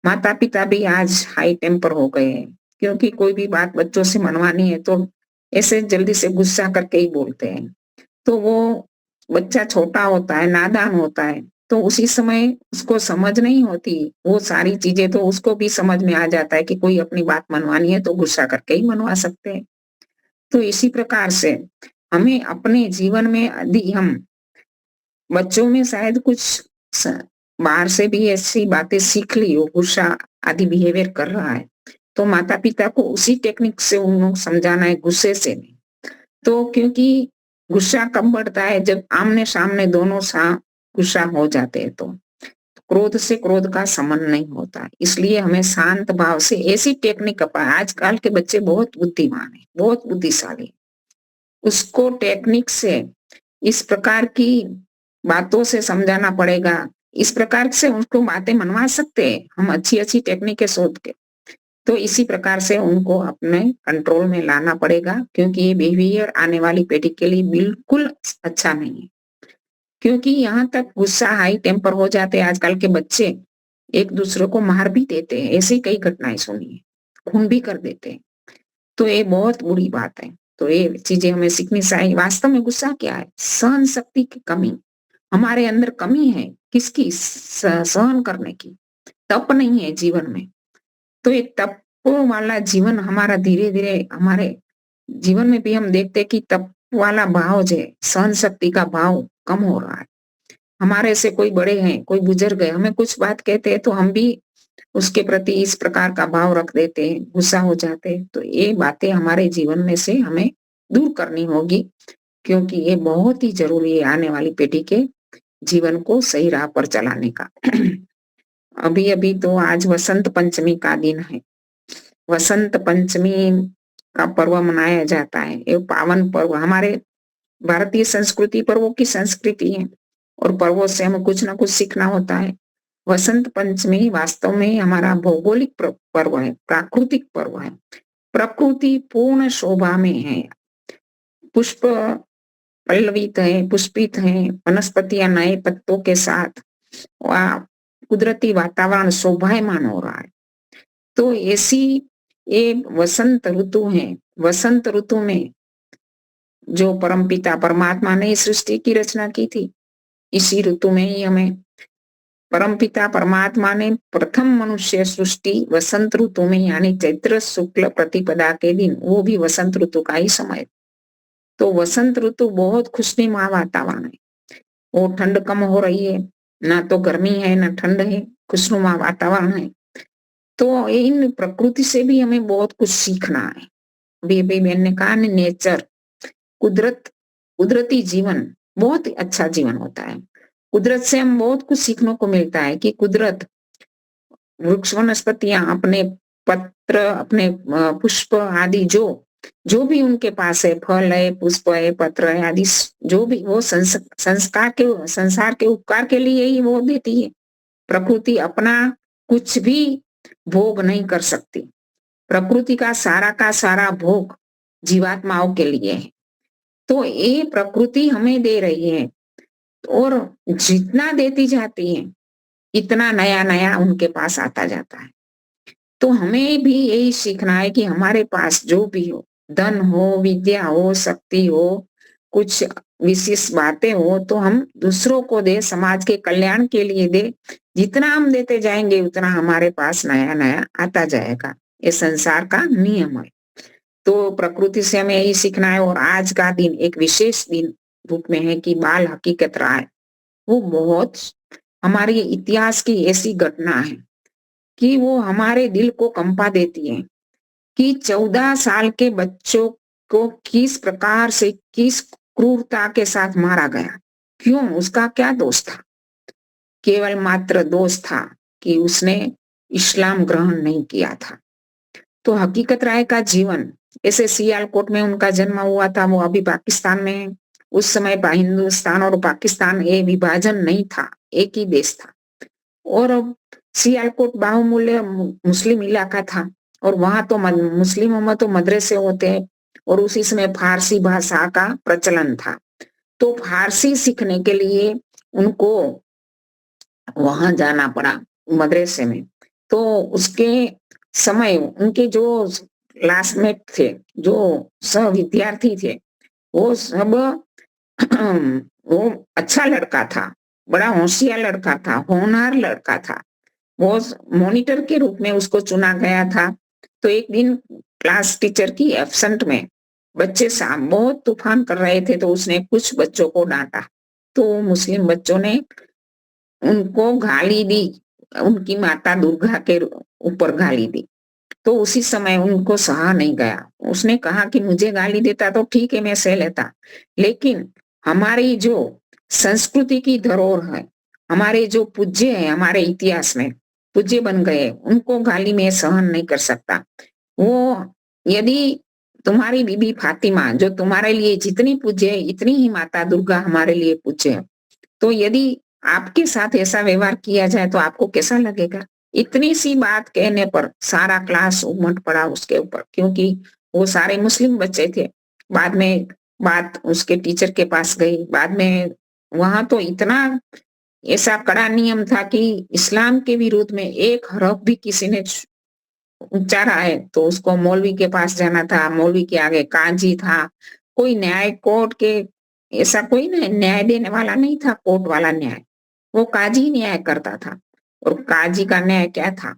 माता पिता भी आज हाई टेम्पर हो गए हैं, क्योंकि कोई भी बात बच्चों से मनवानी है तो ऐसे जल्दी से गुस्सा करके ही बोलते हैं। तो वो बच्चा छोटा होता है, नादान होता है, तो उसी समय उसको समझ नहीं होती वो सारी चीजें, तो उसको भी समझ में आ जाता है कि कोई अपनी बात मनवानी है तो गुस्सा करके ही मनवा सकते हैं। तो इसी प्रकार से हमें अपने जीवन में यदि हम बच्चों में शायद कुछ बाहर से भी ऐसी बातें सीख ली हो, गुस्सा आदि बिहेवियर कर रहा है, तो माता पिता को उसी टेक्निक से उन्हें समझाना है, गुस्से से नहीं। तो क्योंकि गुस्सा कब बढ़ता है, जब आमने सामने दोनों गुस्सा हो जाते हैं, तो क्रोध से क्रोध का समन नहीं होता। इसलिए हमें शांत भाव से ऐसी टेक्निक आजकल के बच्चे बहुत बुद्धिमान है, बहुत बुद्धिशाली, उसको टेक्निक से इस प्रकार की बातों से समझाना पड़ेगा, इस प्रकार से उनको बातें मनवा सकते हैं हम अच्छी टेक्निकें सोच के। तो इसी प्रकार से उनको अपने कंट्रोल में लाना पड़ेगा, क्योंकि ये बिहेवियर आने वाली पीढ़ी के लिए बिल्कुल अच्छा नहीं है। क्योंकि यहाँ तक गुस्सा, हाई टेम्पर हो जाते हैं आजकल के बच्चे, एक दूसरे को मार भी देते हैं, ऐसी कई घटनाएं सुनी है, खून भी कर देते हैं। तो ये बहुत बुरी बात है। तो ये चीजें हमें सीखनी चाहिए। वास्तव में गुस्सा क्या है? सहन शक्ति की कमी, हमारे अंदर कमी है किसकी? सहन करने की। तप नहीं है जीवन में, तो ये तपों वाला जीवन हमारा धीरे धीरे हमारे जीवन में भी हम देखते हैं कि तप वाला भाव जो है, सहन शक्ति का भाव कम हो रहा है। हमारे से कोई बड़े हैं, कोई बुजुर्ग है, हमें कुछ बात कहते हैं तो हम भी उसके प्रति इस प्रकार का भाव रख देते हैं, गुस्सा हो जाते हैं। तो ये बातें हमारे जीवन में से हमें दूर करनी होगी, क्योंकि ये बहुत ही जरूरी है आने वाली पीढ़ी के जीवन को सही राह पर चलाने का। अभी अभी तो आज वसंत पंचमी का दिन है। वसंत पंचमी का पर्व मनाया जाता है। ये पावन पर्व हमारे भारतीय संस्कृति, पर्वों की संस्कृति है, और पर्वों से हमें कुछ ना कुछ सीखना होता है। वसंत पंचमी वास्तव में हमारा भौगोलिक पर्व है, प्राकृतिक पर्व है। प्रकृति पूर्ण शोभा में है, पुष्प पल्लवित है, पुष्पित है, वनस्पतियां नए पत्तों के साथ, कुदरती वातावरण शोभायमान हो रहा है। तो ऐसी ये वसंत ऋतु है। वसंत ऋतु में जो परमपिता परमात्मा ने सृष्टि की रचना की थी, इसी ऋतु में ही हमें परमपिता परमात्मा ने प्रथम मनुष्य सृष्टि वसंत ऋतु में यानी चैत्र शुक्ल प्रतिपदा के दिन, वो भी वसंत ऋतु का ही समय। तो वसंत ऋतु बहुत खुशनुमा वातावरण है, वो ठंड कम हो रही है, ना तो गर्मी है ना ठंड है, खुशनुमा वातावरण है। तो इन प्रकृति से भी हमें बहुत कुछ सीखना है। बेबी बहन ने कहा नेचर, कुदरती जीवन बहुत ही अच्छा जीवन होता है। कुदरत से हम बहुत कुछ सीखने को मिलता है कि कुदरत वृक्ष वनस्पतियां अपने पत्र, अपने पुष्प आदि जो भी उनके पास है, फल है, पुष्प है, पत्र है आदि, जो भी वो संसार के उपकार के लिए ही वो देती है। प्रकृति अपना कुछ भी भोग नहीं कर सकती। प्रकृति का सारा भोग जीवात्माओं के लिए है। तो ये प्रकृति हमें दे रही है और जितना देती जाती है इतना नया नया उनके पास आता जाता है। तो हमें भी यही सीखना है कि हमारे पास जो भी हो, धन हो, विद्या हो, शक्ति हो, कुछ विशेष बातें हो, तो हम दूसरों को दे, समाज के कल्याण के लिए दे। जितना हम देते जाएंगे उतना हमारे पास नया नया आता जाएगा। ये संसार का नियम है। तो प्रकृति से हमें यही सीखना है। और आज का दिन एक विशेष दिन रूप में है कि बाल हकीकत राय, वो बहुत हमारे इतिहास की ऐसी घटना है कि वो हमारे दिल को कंपा देती है कि 14 साल के बच्चों को किस प्रकार से, किस क्रूरता के साथ मारा गया। क्यों? उसका क्या दोष था? केवल मात्र दोष था कि उसने इस्लाम ग्रहण नहीं किया था। तो हकीकत राय का जीवन, ऐसे सियालकोट में उनका जन्म हुआ था, वो अभी पाकिस्तान में है। उस समय हिंदुस्तान और पाकिस्तान ये विभाजन नहीं था, एक ही देश था। और सियालकोट बाहुमूल्य मुस्लिम इलाका था और वहां तो मुस्लिमों में तो मदरसे होते हैं और उसी समय फारसी भाषा का प्रचलन था। तो फारसी सीखने के लिए उनको वहां जाना पड़ा मदरसे में। तो उसके समय उनके जो क्लासमेट थे, जो सह विद्यार्थी थे, वो सब वो अच्छा लड़का था, बड़ा होशियार लड़का था, होनहार लड़का था। वो मॉनिटर के रूप में उसको चुना गया था। तो एक दिन क्लास टीचर की एब्सेंट में बच्चे साहब बहुत तूफान कर रहे थे, तो उसने कुछ बच्चों को डांटा। तो मुस्लिम बच्चों ने उनको गाली दी, उनकी माता दुर्गा के ऊपर गाली दी। तो उसी समय उनको सहा नहीं गया। उसने कहा कि मुझे गाली देता तो ठीक है, मैं सह लेता, लेकिन हमारी जो संस्कृति की धरोहर है, हमारे जो पूज्य है, हमारे इतिहास में पूज्य बन गए, उनको गाली में सहन नहीं कर सकता। वो यदि तुम्हारी बीबी फातिमा जो तुम्हारे लिए जितनी पूज्य है, इतनी ही माता दुर्गा हमारे लिए पूज्य है। तो यदि आपके साथ ऐसा व्यवहार किया जाए तो आपको कैसा लगेगा? इतनी सी बात कहने पर सारा क्लास उमट पड़ा उसके ऊपर, क्योंकि वो सारे मुस्लिम बच्चे थे। बाद में बात उसके टीचर के पास गई। बाद में वहां तो इतना ऐसा कड़ा नियम था कि इस्लाम के विरोध में एक हरफ भी किसी ने उच्चारा है तो उसको मौलवी के पास जाना था। मौलवी के आगे काजी था, कोई न्याय कोर्ट के ऐसा कोई न्याय देने वाला नहीं था, कोर्ट वाला न्याय, वो काजी न्याय करता था। और काजी का न्याय क्या था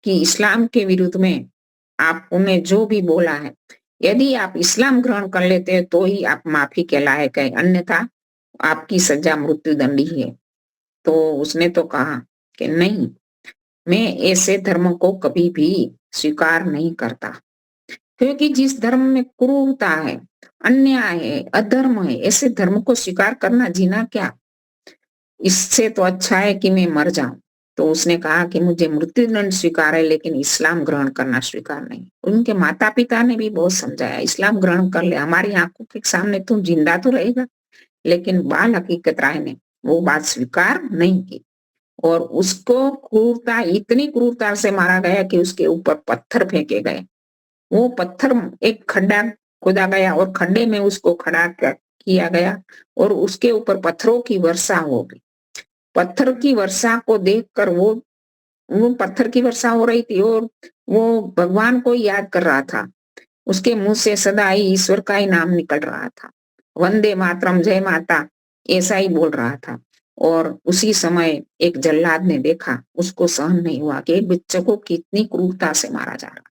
कि इस्लाम के विरुद्ध में आप उन्हें जो भी बोला है, यदि आप इस्लाम ग्रहण कर लेते हैं तो ही आप माफी के लायक है, अन्यथा आपकी सजा मृत्युदंड ही है। तो उसने तो कहा कि नहीं, मैं ऐसे धर्म को कभी भी स्वीकार नहीं करता, क्योंकि जिस धर्म में क्रूरता है, अन्याय है, अधर्म है, ऐसे धर्म को स्वीकार करना जीना क्या, इससे तो अच्छा है कि मैं मर जाऊं। तो उसने कहा कि मुझे मृत्युदंड स्वीकार है लेकिन इस्लाम ग्रहण करना स्वीकार नहीं। उनके माता पिता ने भी बहुत समझाया, इस्लाम ग्रहण कर ले, हमारी आंखों के सामने तुम जिंदा तो रहेगा। लेकिन बाल हकीकत राय ने वो बात स्वीकार नहीं की और उसको क्रूरता, इतनी क्रूरता से मारा गया कि उसके ऊपर पत्थर फेंके गए। वो पत्थर, एक खड्डा खोदा गया और खड्डे में उसको खड़ा किया गया और उसके ऊपर पत्थरों की वर्षा हो गई। पत्थर की वर्षा को देखकर वो पत्थर की वर्षा हो रही थी और वो भगवान को याद कर रहा था। उसके मुंह से सदा ही ईश्वर का ही नाम निकल रहा था, वंदे मातरम, जय माता, ऐसा ही बोल रहा था। और उसी समय एक जल्लाद ने देखा, उसको सहन नहीं हुआ कि एक बच्चे को कितनी क्रूरता से मारा जा रहा।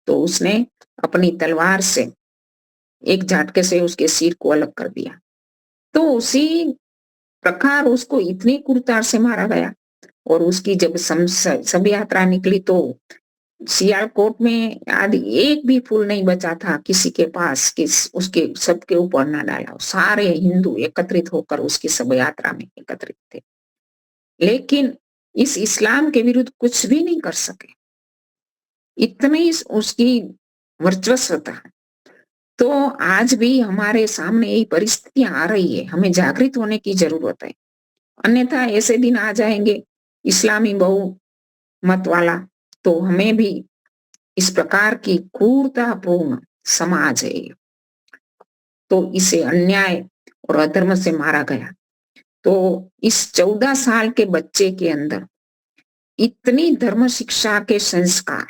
तो उसने अपनी तलवार से एक झटके से उसके सिर को अलग कर दिया। तो उसी प्रकार उसको इतनी क्रूरता से मारा गया। और उसकी जब शव यात्रा निकली तो सियालकोट में आदि एक भी फूल नहीं बचा था किसी के पास कि उसके सबके ऊपर ना डाला। सारे हिंदू एकत्रित होकर उसकी शव यात्रा में एकत्रित थे, लेकिन इस इस्लाम के विरुद्ध कुछ भी नहीं कर सके, इतनी उसकी वर्चस्व था। तो आज भी हमारे सामने यही परिस्थितियां आ रही है, हमें जागृत होने की जरूरत है, अन्यथा ऐसे दिन आ जाएंगे इस्लामी बहुमत वाला, तो हमें भी इस प्रकार की क्रूरतापूर्ण समाज है, तो इसे अन्याय और अधर्म से मारा गया। तो इस 14 साल के बच्चे के अंदर इतनी धर्म शिक्षा के संस्कार,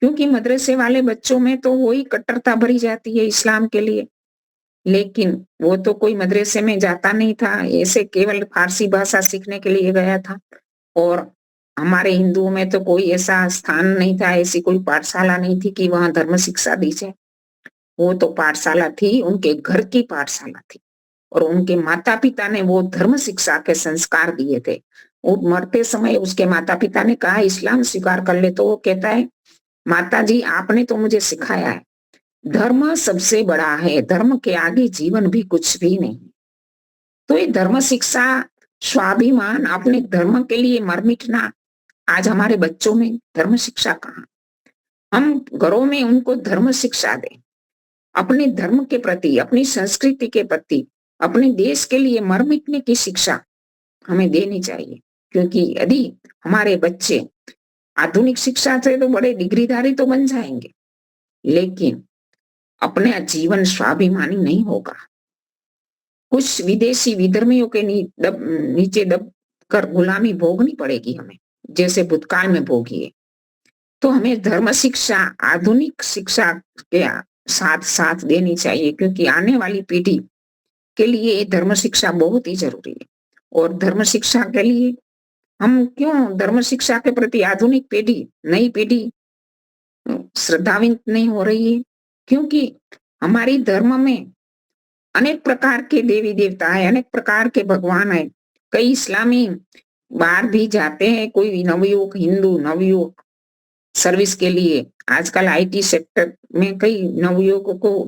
क्योंकि मदरसे वाले बच्चों में तो वही कट्टरता भरी जाती है इस्लाम के लिए, लेकिन वो तो कोई मदरसे में जाता नहीं था, ऐसे केवल फारसी भाषा सीखने के लिए गया था। और हमारे हिंदुओं में तो कोई ऐसा स्थान नहीं था, ऐसी कोई पाठशाला नहीं थी कि वहां धर्म शिक्षा दी जाए। वो तो पाठशाला थी, उनके घर की पाठशाला थी, और उनके माता पिता ने वो धर्म शिक्षा के संस्कार दिए थे। वो मरते समय उसके माता पिता ने कहा इस्लाम स्वीकार कर ले, तो वो कहता है माता जी आपने तो मुझे सिखाया है, धर्म सबसे बड़ा है, धर्म के आगे जीवन भी कुछ भी नहीं। तो ये धर्म शिक्षा, स्वाभिमान, अपने धर्म के लिए मर मिटना, आज हमारे बच्चों में धर्म शिक्षा कहाँ? हम घरों में उनको धर्म शिक्षा दें, अपने धर्म के प्रति, अपनी संस्कृति के प्रति, अपने देश के लिए मर मिटने की शिक्षा हमें देनी चाहिए। क्योंकि यदि हमारे बच्चे आधुनिक शिक्षा से तो बड़े डिग्रीधारी तो बन जाएंगे, लेकिन अपने जीवन स्वाभिमानी नहीं होगा। कुछ विदेशी विधर्मियों के नीचे दब कर गुलामी भोगनी पड़ेगी हमें, जैसे भूतकाल में भोगी है। तो हमें धर्म शिक्षा आधुनिक शिक्षा के साथ साथ देनी चाहिए, क्योंकि आने वाली पीढ़ी के लिए धर्म शिक्षा बहुत ही जरूरी है। और धर्म शिक्षा के लिए हम क्यों धर्म शिक्षा के प्रति आधुनिक पीढ़ी, नई पीढ़ी श्रद्धावित नहीं हो रही है? क्योंकि हमारी धर्म में अनेक प्रकार के देवी देवता है, अनेक प्रकार के भगवान है। कई इस्लामी बाहर भी जाते हैं, कोई नवयुवक, हिंदू नवयुवक सर्विस के लिए, आजकल आईटी सेक्टर में कई नवयुवकों को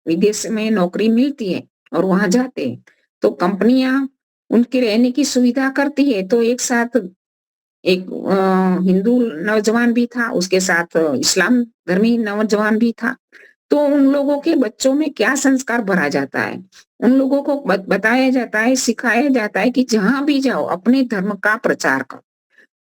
विदेश में नौकरी मिलती है और वहां जाते हैं। तो कंपनियां उनके रहने की सुविधा करती है। तो एक साथ एक हिंदू नौजवान भी था, उसके साथ इस्लाम धर्मी नौजवान भी था। तो उन लोगों के बच्चों में क्या संस्कार भरा जाता है, उन लोगों को बताया जाता है, सिखाया जाता है कि जहां भी जाओ अपने धर्म का प्रचार करो।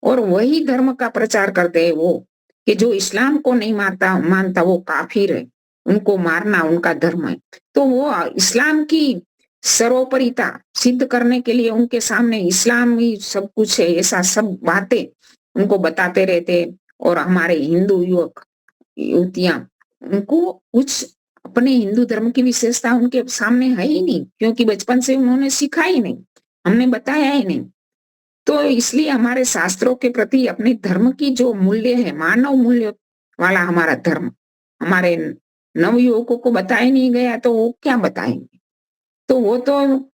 और वही धर्म का प्रचार करते हैं वो कि जो इस्लाम को नहीं मानता वो काफिर है, उनको मारना उनका धर्म है। तो वो इस्लाम की सर्वोपरिता सिद्ध करने के लिए उनके सामने इस्लाम ही सब कुछ है, ऐसा सब बातें उनको बताते रहते। और हमारे हिंदू युवक युवतियां, उनको कुछ अपने हिंदू धर्म की विशेषता उनके सामने है ही नहीं, क्योंकि बचपन से उन्होंने सीखा ही नहीं, हमने बताया ही नहीं। तो इसलिए हमारे शास्त्रों के प्रति अपने धर्म की जो मूल्य है, मानव मूल्य वाला हमारा धर्म, हमारे नवयुवकों को बताया नहीं गया, तो वो क्या बताएंगे? तो वो तो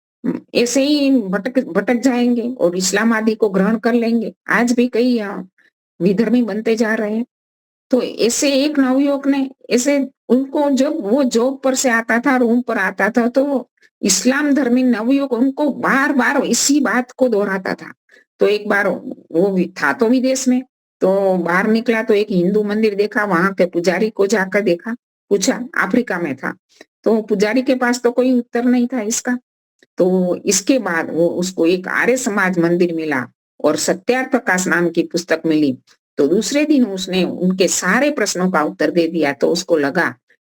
ऐसे ही भटक भटक जाएंगे और इस्लाम आदि को ग्रहण कर लेंगे। आज भी कई विधर्मी बनते जा रहे हैं। तो ऐसे एक नवयुवक ने ऐसे, उनको जब वो जॉब पर से आता था, रूम पर आता था, तो इस्लाम धर्मी नवयुवक उनको बार बार इसी बात को दोहराता था। तो एक बार वो भी था तो विदेश में, तो बाहर निकला तो एक हिंदू मंदिर देखा, वहां के पुजारी को जाकर देखा, पूछा, अफ्रीका में था, तो पुजारी के पास तो कोई उत्तर नहीं था इसका। तो इसके बाद वो उसको एक आर्य समाज मंदिर मिला और सत्यार्थ प्रकाश नाम की पुस्तक मिली। तो दूसरे दिन उसने उनके सारे प्रश्नों का उत्तर दे दिया। तो उसको लगा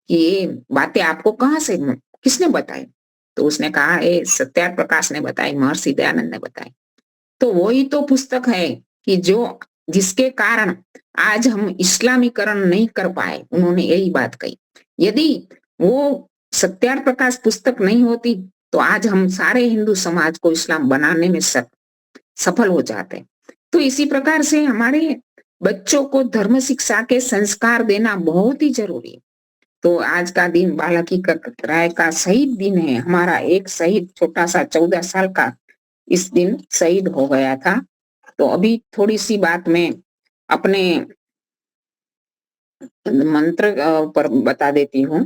कि ये बातें आपको कहाँ से, किसने बताई? तो उसने कहा ये सत्यार्थ प्रकाश ने बताई, महर्षि दयानंद ने बताई। तो वही तो पुस्तक है कि जो जिसके कारण आज हम इस्लामीकरण नहीं कर पाए, उन्होंने यही बात कही। यदि वो सत्यार्थ प्रकाश पुस्तक नहीं होती तो आज हम सारे हिंदू समाज को इस्लाम बनाने में सफल हो जाते हैं। तो इसी प्रकार से हमारे बच्चों को धर्म शिक्षा के संस्कार देना बहुत ही जरूरी है। तो आज का दिन बालाकी राय का शहीद दिन है। हमारा एक शहीद छोटा सा 14 साल का इस दिन शहीद हो गया था। तो अभी थोड़ी सी बात मैं अपने मंत्र पर बता देती हूँ।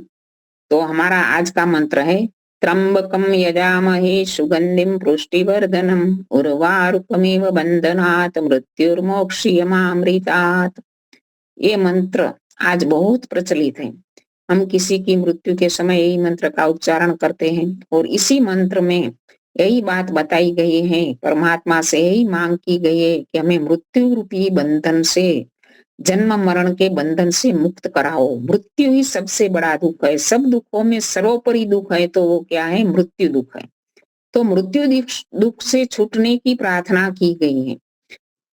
तो हमारा आज का मंत्र है त्र्यंबकम यजामहे सुगंधिम पुष्टिवर्धनम उर्वारुकमिव बंधनात् मृत्युर्मोक्षयमामृतात्। ये मंत्र आज बहुत प्रचलित है। हम किसी की मृत्यु के समय यही मंत्र का उच्चारण करते हैं और इसी मंत्र में यही बात बताई गई है, परमात्मा से यही मांग की गई है कि हमें मृत्यु रूपी बंधन से, जन्म मरण के बंधन से मुक्त कराओ। मृत्यु ही सबसे बड़ा दुख है। सब दुखों में सर्वोपरि दुख है तो वो क्या है? मृत्यु दुख है। तो मृत्यु दुख से छूटने की प्रार्थना की गई है।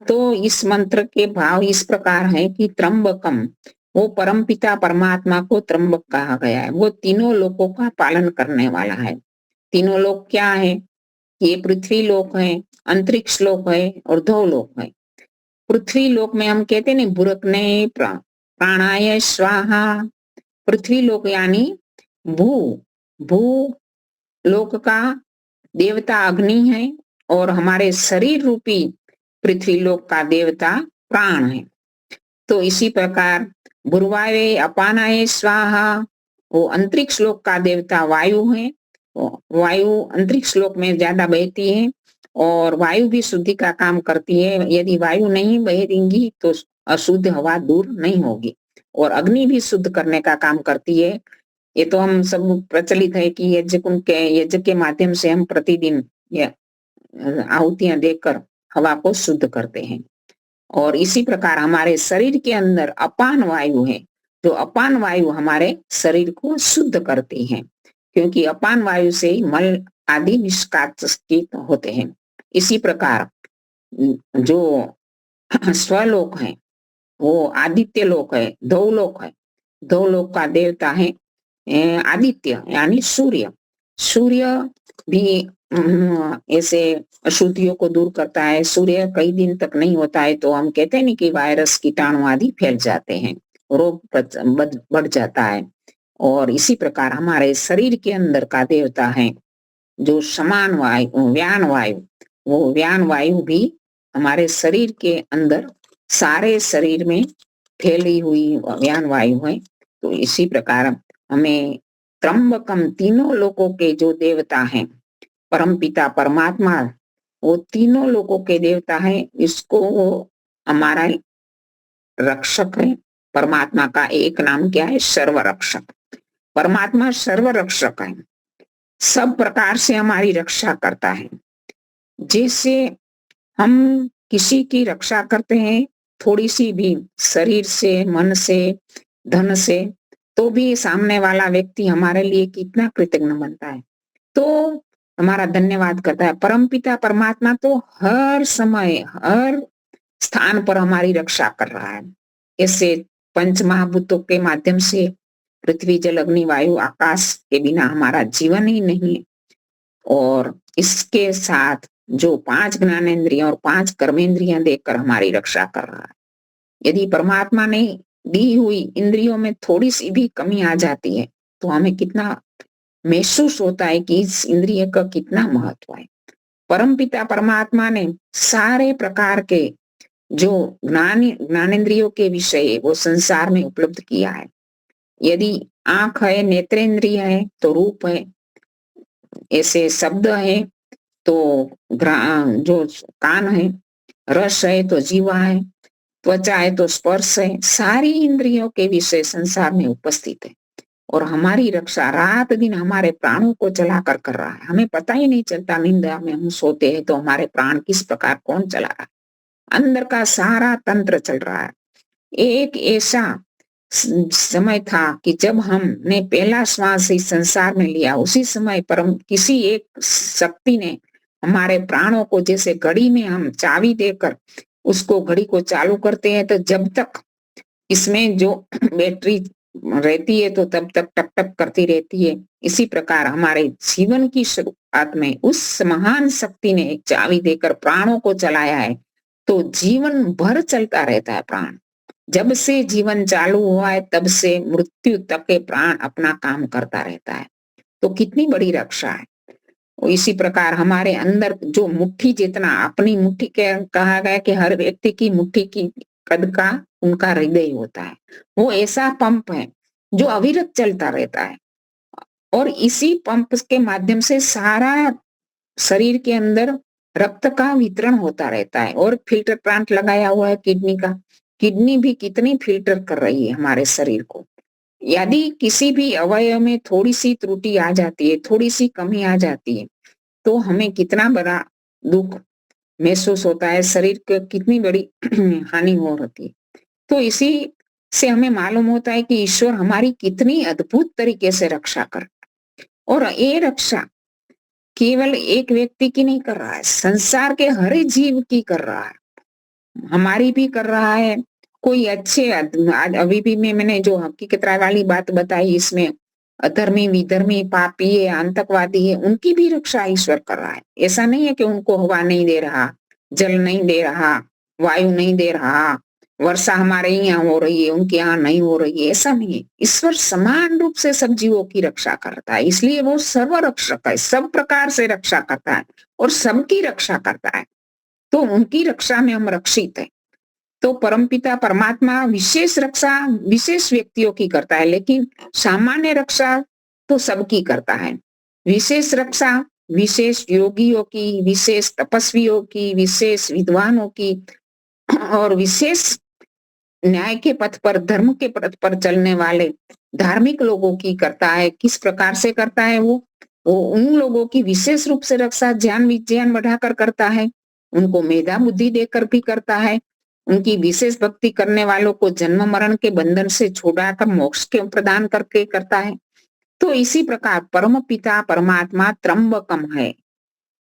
तो इस मंत्र के भाव इस प्रकार है कि त्र्यंबकम, वो परमपिता परमात्मा को त्र्यंबक कहा गया है। वो तीनों लोकों का पालन करने वाला है। तीनों लोक क्या है? ये पृथ्वी लोक है, अंतरिक्ष लोक है और धो लोक है। पृथ्वी लोक में हम कहते हैं बुरकने प्राणाय स्वाहा। पृथ्वी लोक यानी भू भू लोक का देवता अग्नि है और हमारे शरीर रूपी पृथ्वी लोक का देवता प्राण है। तो इसी प्रकार भूर्वावे अपानाय स्वाहा, वो अंतरिक्ष लोक का देवता वायु है। वायु अंतरिक्ष लोक में ज्यादा बहती है और वायु भी शुद्धि का काम करती है। यदि वायु नहीं बहेगी तो अशुद्ध हवा दूर नहीं होगी। और अग्नि भी शुद्ध करने का काम करती है। ये तो हम सब प्रचलित है कि यज्ञ के माध्यम से हम प्रतिदिन आहुतियां देकर हवा को शुद्ध करते हैं। और इसी प्रकार हमारे शरीर के अंदर अपान वायु है, जो अपान वायु हमारे शरीर को शुद्ध करती है, क्योंकि अपान वायु से ही मल आदि निष्कासित होते हैं। इसी प्रकार जो स्वलोक है वो आदित्य लोक है, धौलोक है। धौलोक का देवता है आदित्य यानी सूर्य। सूर्य भी ऐसे अशुद्धियों को दूर करता है। सूर्य कई दिन तक नहीं होता है तो हम कहते हैं नहीं कि वायरस कीटाणु आदि फैल जाते हैं, रोग बढ़ जाता है। और इसी प्रकार हमारे शरीर के अंदर का देवता है जो समान वायु, व्यान वायु। वो व्यान वायु भी हमारे शरीर के अंदर सारे शरीर में फैली हुई व्यान वायु है। तो इसी प्रकार हमें त्र्यंबकम, तीनों लोकों के जो देवता हैं, परमपिता परमात्मा वो तीनों लोकों के देवता है। इसको वो हमारा रक्षक है। परमात्मा का एक नाम क्या है? सर्वरक्षक। परमात्मा सर्वरक्षक है, सब प्रकार से हमारी रक्षा करता है। जैसे हम किसी की रक्षा करते हैं थोड़ी सी भी, शरीर से, मन से, धन से, तो भी सामने वाला व्यक्ति हमारे लिए कितना कृतज्ञ बनता है, तो हमारा धन्यवाद करता है। परमपिता परमात्मा तो हर समय हर स्थान पर हमारी रक्षा कर रहा है। ऐसे पंच महाभूतों के माध्यम से पृथ्वी जल अग्नि वायु आकाश के बिना हमारा जीवन ही नहीं है। और इसके साथ जो 5 ज्ञानेंद्रियां और 5 कर्मेंद्रियां देकर हमारी रक्षा कर रहा है। यदि परमात्मा ने दी हुई इंद्रियों में थोड़ी सी भी कमी आ जाती है तो हमें कितना महसूस होता है कि इस इंद्रिय का कितना महत्व है। परमपिता परमात्मा ने सारे प्रकार के जो ज्ञानेंद्रियों के विषय वो संसार में उपलब्ध किया है। यदि आंख है, नेत्रेंद्रिय है तो रूप है, ऐसे शब्द है तो जो कान है, रस है तो जीवा है, त्वचा है तो स्पर्श है। सारी इंद्रियों के विषय संसार में उपस्थित है और हमारी रक्षा रात दिन हमारे प्राणों को चलाकर कर रहा है। हमें पता ही नहीं चलता, निंदा में हम सोते हैं तो हमारे प्राण किस प्रकार कौन चला रहा है, अंदर का सारा तंत्र चल रहा है। एक ऐसा समय था कि जब हमने पहला श्वास इस संसार में लिया, उसी समय परम किसी एक शक्ति ने हमारे प्राणों को, जैसे घड़ी में हम चाबी देकर उसको घड़ी को चालू करते हैं तो जब तक इसमें जो बैटरी रहती है तो तब तक टप टप करती रहती है। इसी प्रकार हमारे जीवन की शुरुआत में उस महान शक्ति ने एक चाबी देकर प्राणों को चलाया है, तो जीवन भर चलता रहता है प्राण। जब से जीवन चालू हुआ है तब से मृत्यु तक के प्राण अपना काम करता रहता है। तो कितनी बड़ी रक्षा है। और इसी प्रकार हमारे अंदर जो मुट्ठी जितना, अपनी मुट्ठी के कहा गया कि हर व्यक्ति की मुट्ठी की कद का उनका हृदय होता है। वो ऐसा पंप है जो अविरत चलता रहता है, और इसी पंप के माध्यम से सारा शरीर के अंदर रक्त का वितरण होता रहता है। और फिल्टर प्लांट लगाया हुआ है किडनी का। किडनी भी कितनी फिल्टर कर रही है हमारे शरीर को। यदि किसी भी अवयव में थोड़ी सी त्रुटि आ जाती है, थोड़ी सी कमी आ जाती है, तो हमें कितना बड़ा दुख महसूस होता है, शरीर को कितनी बड़ी हानि हो रही है। तो इसी से हमें मालूम होता है कि ईश्वर हमारी कितनी अद्भुत तरीके से रक्षा कर, और ये रक्षा केवल एक व्यक्ति की नहीं कर रहा है, संसार के हर जीव की कर रहा है, हमारी भी कर रहा है। कोई अच्छे आज अभी भी मैंने जो हकीकत वाली बात बताई, इसमें अधर्मी, विधर्मी, पापी है, आतंकवादी है, उनकी भी रक्षा ईश्वर कर रहा है। ऐसा नहीं है कि उनको हवा नहीं दे रहा, जल नहीं दे रहा, वायु नहीं दे रहा, वर्षा हमारे यहाँ हो रही है उनके यहाँ नहीं हो रही है, ऐसा नहीं है। ईश्वर समान रूप से सब जीवों की रक्षा करता है, इसलिए वो सर्वरक्षक है, सब प्रकार से रक्षा करता है और सबकी रक्षा करता है। तो उनकी रक्षा में हम रक्षित हैं। तो परमपिता परमात्मा विशेष रक्षा विशेष व्यक्तियों की करता है, लेकिन सामान्य रक्षा तो सबकी करता है। विशेष रक्षा विशेष योगियों की, विशेष तपस्वियों की, विशेष विद्वानों की, और विशेष न्याय के पथ पर, धर्म के पथ पर चलने वाले धार्मिक लोगों की करता है। किस प्रकार से करता है? वो उन लोगों की विशेष रूप से रक्षा ज्ञान विज्ञान बढ़ाकर करता है, उनको मेधा बुद्धि देकर भी करता है, उनकी विशेष भक्ति करने वालों को जन्म मरण के बंधन से छुड़ाकर मोक्ष के प्रदान करके करता है। तो इसी प्रकार परम पिता परमात्मा त्र्यंबकम है,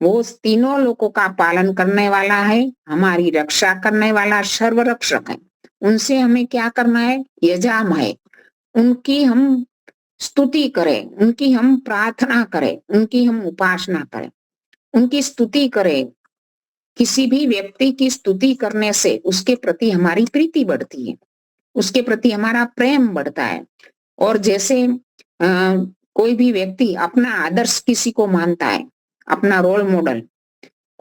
वो तीनों लोगों का पालन करने वाला है, हमारी रक्षा करने वाला सर्वरक्षक है। उनसे हमें क्या करना है? यजाम है, उनकी हम स्तुति करें, उनकी हम प्रार्थना करें, उनकी हम उपासना करें, उनकी स्तुति करें। किसी भी व्यक्ति की स्तुति करने से उसके प्रति हमारी प्रीति बढ़ती है, उसके प्रति हमारा प्रेम बढ़ता है। और जैसे कोई भी व्यक्ति अपना आदर्श किसी को मानता है, अपना रोल मॉडल,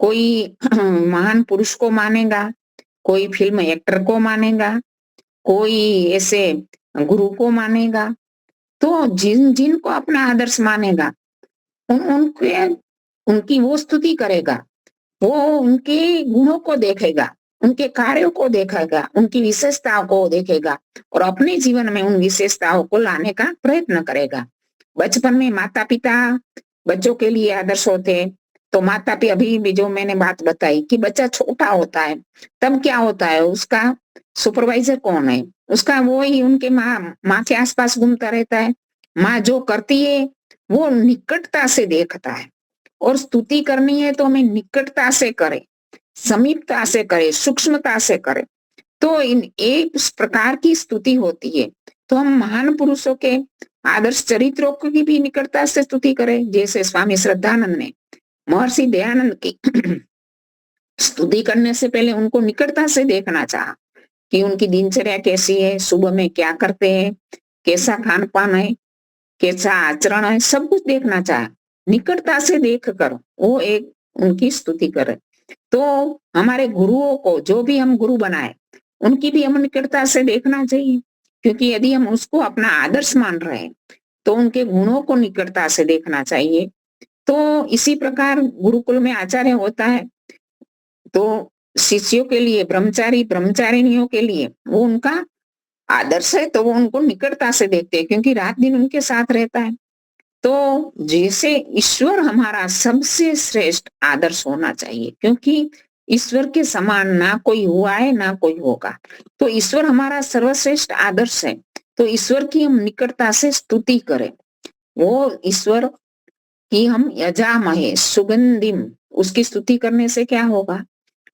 कोई महान पुरुष को मानेगा, कोई फिल्म एक्टर को मानेगा, कोई ऐसे गुरु को मानेगा, तो जिनको अपना आदर्श मानेगा उनके उनकी वो स्तुति करेगा, वो उनके गुणों को देखेगा, उनके कार्यों को देखेगा, उनकी विशेषताओं को देखेगा और अपने जीवन में उन विशेषताओं को लाने का प्रयत्न करेगा। बचपन में माता पिता बच्चों के लिए आदर्श होते हैं, तो माता पिता अभी भी जो मैंने बात बताई कि बच्चा छोटा होता है तब क्या होता है, उसका सुपरवाइजर कौन है? उसका वो ही उनके माँ के आसपास घूमता रहता है। माँ जो करती है वो निकटता से देखता है, और स्तुति करनी है तो हमें निकटता से करें, समीपता से करें, सूक्ष्मता से करें। तो इन एक प्रकार की स्तुति होती है। तो हम महान पुरुषों के आदर्श चरित्रों की भी निकटता से स्तुति करें, जैसे स्वामी श्रद्धानंद ने महर्षि दयानंद की स्तुति करने से पहले उनको निकटता से देखना चाहा कि उनकी दिनचर्या कैसी है, सुबह में क्या करते हैं, कैसा खान पान है, कैसा आचरण है, सब कुछ देखना चाहा। निकटता से देख कर वो एक उनकी स्तुति करे। तो हमारे गुरुओं को, जो भी हम गुरु बनाए, उनकी भी हम निकटता से देखना चाहिए, क्योंकि यदि हम उसको अपना आदर्श मान रहे हैं तो उनके गुणों को निकटता से देखना चाहिए। तो इसी प्रकार गुरुकुल में आचार्य होता है, तो शिष्यों के लिए, ब्रह्मचारी ब्रह्मचारिणियों के लिए वो उनका आदर्श है, तो वो उनको निकटता से देखते हैं, क्योंकि रात दिन उनके साथ रहता है। तो जैसे ईश्वर हमारा सबसे श्रेष्ठ आदर्श होना चाहिए, क्योंकि ईश्वर के समान ना कोई हुआ है ना कोई होगा। तो ईश्वर हमारा सर्वश्रेष्ठ आदर्श है, तो ईश्वर की हम निकटता से स्तुति करें। वो ईश्वर की हम यजामहे सुगंधिम, उसकी स्तुति करने से क्या होगा?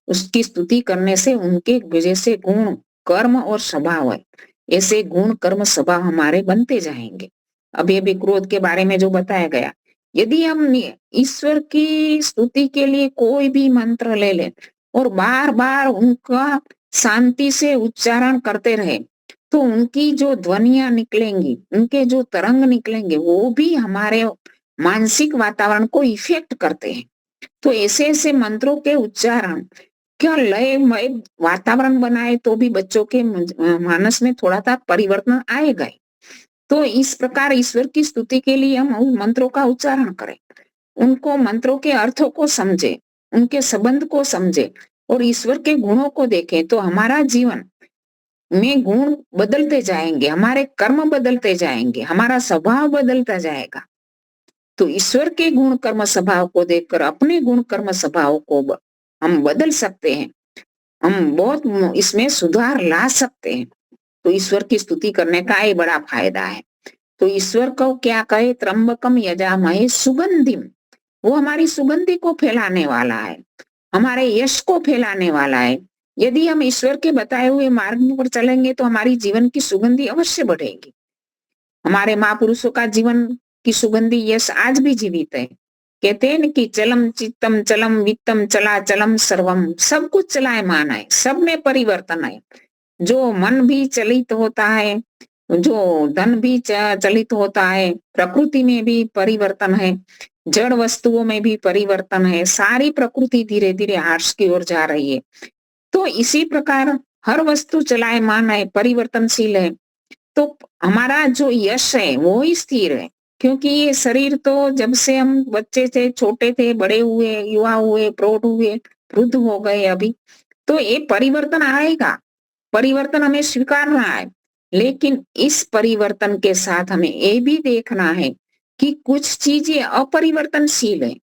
उसकी स्तुति करने से उनके जैसे गुण, कर्म और स्वभाव है, ऐसे गुण कर्म स्वभाव हमारे बनते जाएंगे। अभी क्रोध के बारे में जो बताया गया, यदि हम ईश्वर की स्तुति के लिए कोई भी मंत्र ले लें और बार बार उनका शांति से उच्चारण करते रहे, तो उनकी जो ध्वनियां निकलेंगी, उनके जो तरंग निकलेंगे, वो भी हमारे मानसिक वातावरण को इफेक्ट करते हैं। तो ऐसे ऐसे मंत्रों के उच्चारण क्या लयमय वातावरण बनाए तो भी बच्चों के मानस में थोड़ा सा परिवर्तन आएगा ही। तो इस प्रकार ईश्वर की स्तुति के लिए हम उन मंत्रों का उच्चारण करें, उनको मंत्रों के अर्थों को समझे, उनके संबंध को समझे और ईश्वर के गुणों को देखें, तो हमारा जीवन में गुण बदलते जाएंगे, हमारे कर्म बदलते जाएंगे, हमारा स्वभाव बदलता जाएगा। तो ईश्वर के गुण कर्म स्वभाव को देखकर अपने गुण कर्म स्वभाव को हम बदल सकते हैं, हम बहुत इसमें सुधार ला सकते हैं। तो ईश्वर की स्तुति करने का ये बड़ा फायदा है। तो ईश्वर को क्या कहे, त्र्यंबकम यजामहे सुगंधिम, वो हमारी सुगंधि को फैलाने वाला है, हमारे यश को फैलाने वाला है। यदि हम ईश्वर के बताए हुए मार्ग पर चलेंगे तो हमारी जीवन की सुगंधि अवश्य बढ़ेगी। हमारे महापुरुषों का जीवन की सुगंधि यश आज भी जीवित है। कहते हैं न कि चलम चित्तम चलम वित्तम चला चलम सर्वम, सब कुछ चलायमान है, सब में परिवर्तन है। जो मन भी चलित होता है, जो धन भी चलित होता है, प्रकृति में भी परिवर्तन है, जड़ वस्तुओं में भी परिवर्तन है, सारी प्रकृति धीरे धीरे ह्रास की ओर जा रही है। तो इसी प्रकार हर वस्तु चलायमान है, परिवर्तनशील है। तो हमारा जो यश है वो ही स्थिर है, क्योंकि ये शरीर तो जब से हम बच्चे थे, छोटे थे, बड़े हुए, युवा हुए, प्रौढ़ हुए, वृद्ध हो गए अभी, तो ये परिवर्तन आएगा, परिवर्तन हमें स्वीकारना है। लेकिन इस परिवर्तन के साथ हमें ये भी देखना है कि कुछ चीजें अपरिवर्तनशील है।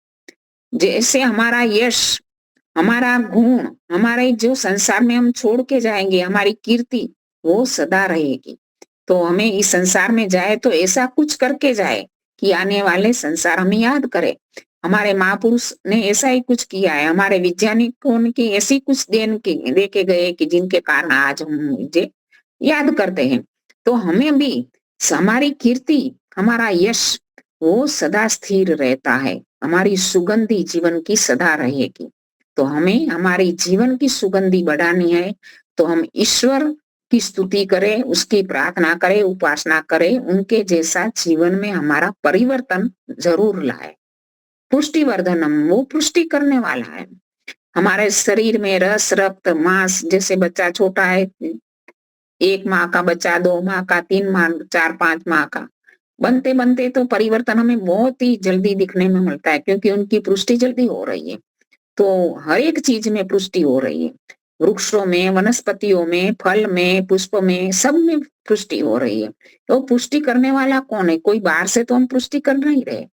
जैसे हमारा यश, हमारा गुण, हमारे जो संसार में हम छोड़ के जाएंगे, हमारी कीर्ति वो सदा रहेगी। तो हमें इस संसार में जाए तो ऐसा कुछ करके जाए कि आने वाले संसार हमें याद करे। हमारे महापुरुष ने ऐसा ही कुछ किया है, हमारे वैज्ञानिकों ने ऐसी कुछ दे के गए कि जिनके कारण आज हम मुझे याद करते हैं। तो हमें भी हमारी कीर्ति, हमारा यश वो सदा स्थिर रहता है, हमारी सुगंधी जीवन की सदा रहेगी। तो हमें हमारी जीवन की सुगंधी बढ़ानी है, तो हम ईश्वर की स्तुति करें, उसकी प्रार्थना करें, उपासना करें, उनके जैसा जीवन में हमारा परिवर्तन जरूर लाए। पुष्टिवर्धनम, वो पुष्टि करने वाला है। हमारे शरीर में रस, रक्त, मांस, जैसे बच्चा छोटा है, 1 माह का बच्चा, 2 माह का, 3 माह, 4-5 माह का, बनते बनते तो परिवर्तन हमें बहुत ही जल्दी दिखने में मिलता है, क्योंकि उनकी पुष्टि जल्दी हो रही है। तो हर एक चीज में पुष्टि हो रही है, वृक्षों में, वनस्पतियों में, फल में, पुष्प में, सब में पुष्टि हो रही है। तो पुष्टि करने वाला कौन है? कोई बाहर से तो हम पुष्टि कर नहीं रहे,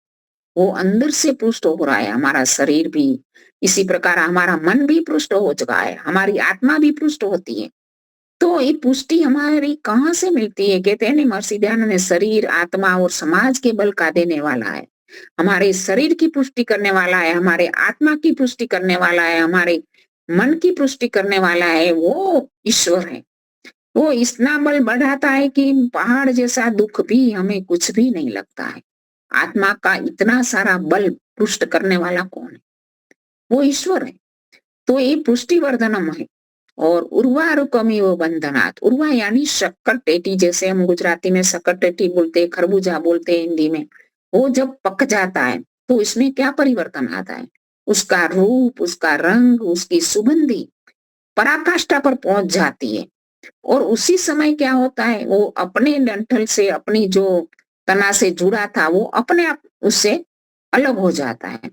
वो अंदर से पुष्ट हो रहा है। हमारा शरीर भी इसी प्रकार, हमारा मन भी पुष्ट हो चुका है, हमारी आत्मा भी पुष्ट होती है। तो ये पुष्टि हमारी कहाँ से मिलती है? कहते हैं महर्षि दयानंद, शरीर, आत्मा और समाज के बल का देने वाला है। हमारे शरीर की पुष्टि करने वाला है, हमारे आत्मा की पुष्टि करने वाला है, हमारे मन की पुष्टि करने वाला है, वो ईश्वर है। वो इतना बल बढ़ाता है कि पहाड़ जैसा दुख भी हमें कुछ भी नहीं लगता है। आत्मा का इतना सारा बल पुष्ट करने वाला कौन है? वो ईश्वर है। तो ये पुष्टिवर्धनम है। और उर्वारुकमिव बंधनात्, उर्वा यानी शक्कर टेटी, जैसे हम गुजराती में शक्कर टेटी बोलते हैं, खरबूजा बोलते हैं हिंदी में। वो जब पक जाता है तो इसमें क्या परिवर्तन आता है? उसका रूप, उसका रंग, उसकी सुगंधी पराकाष्ठा पर पहुंच जाती है। और उसी समय क्या होता है, वो अपने डंठल से, अपनी जो तना से जुड़ा था, वो अपने आप उससे अलग हो जाता है।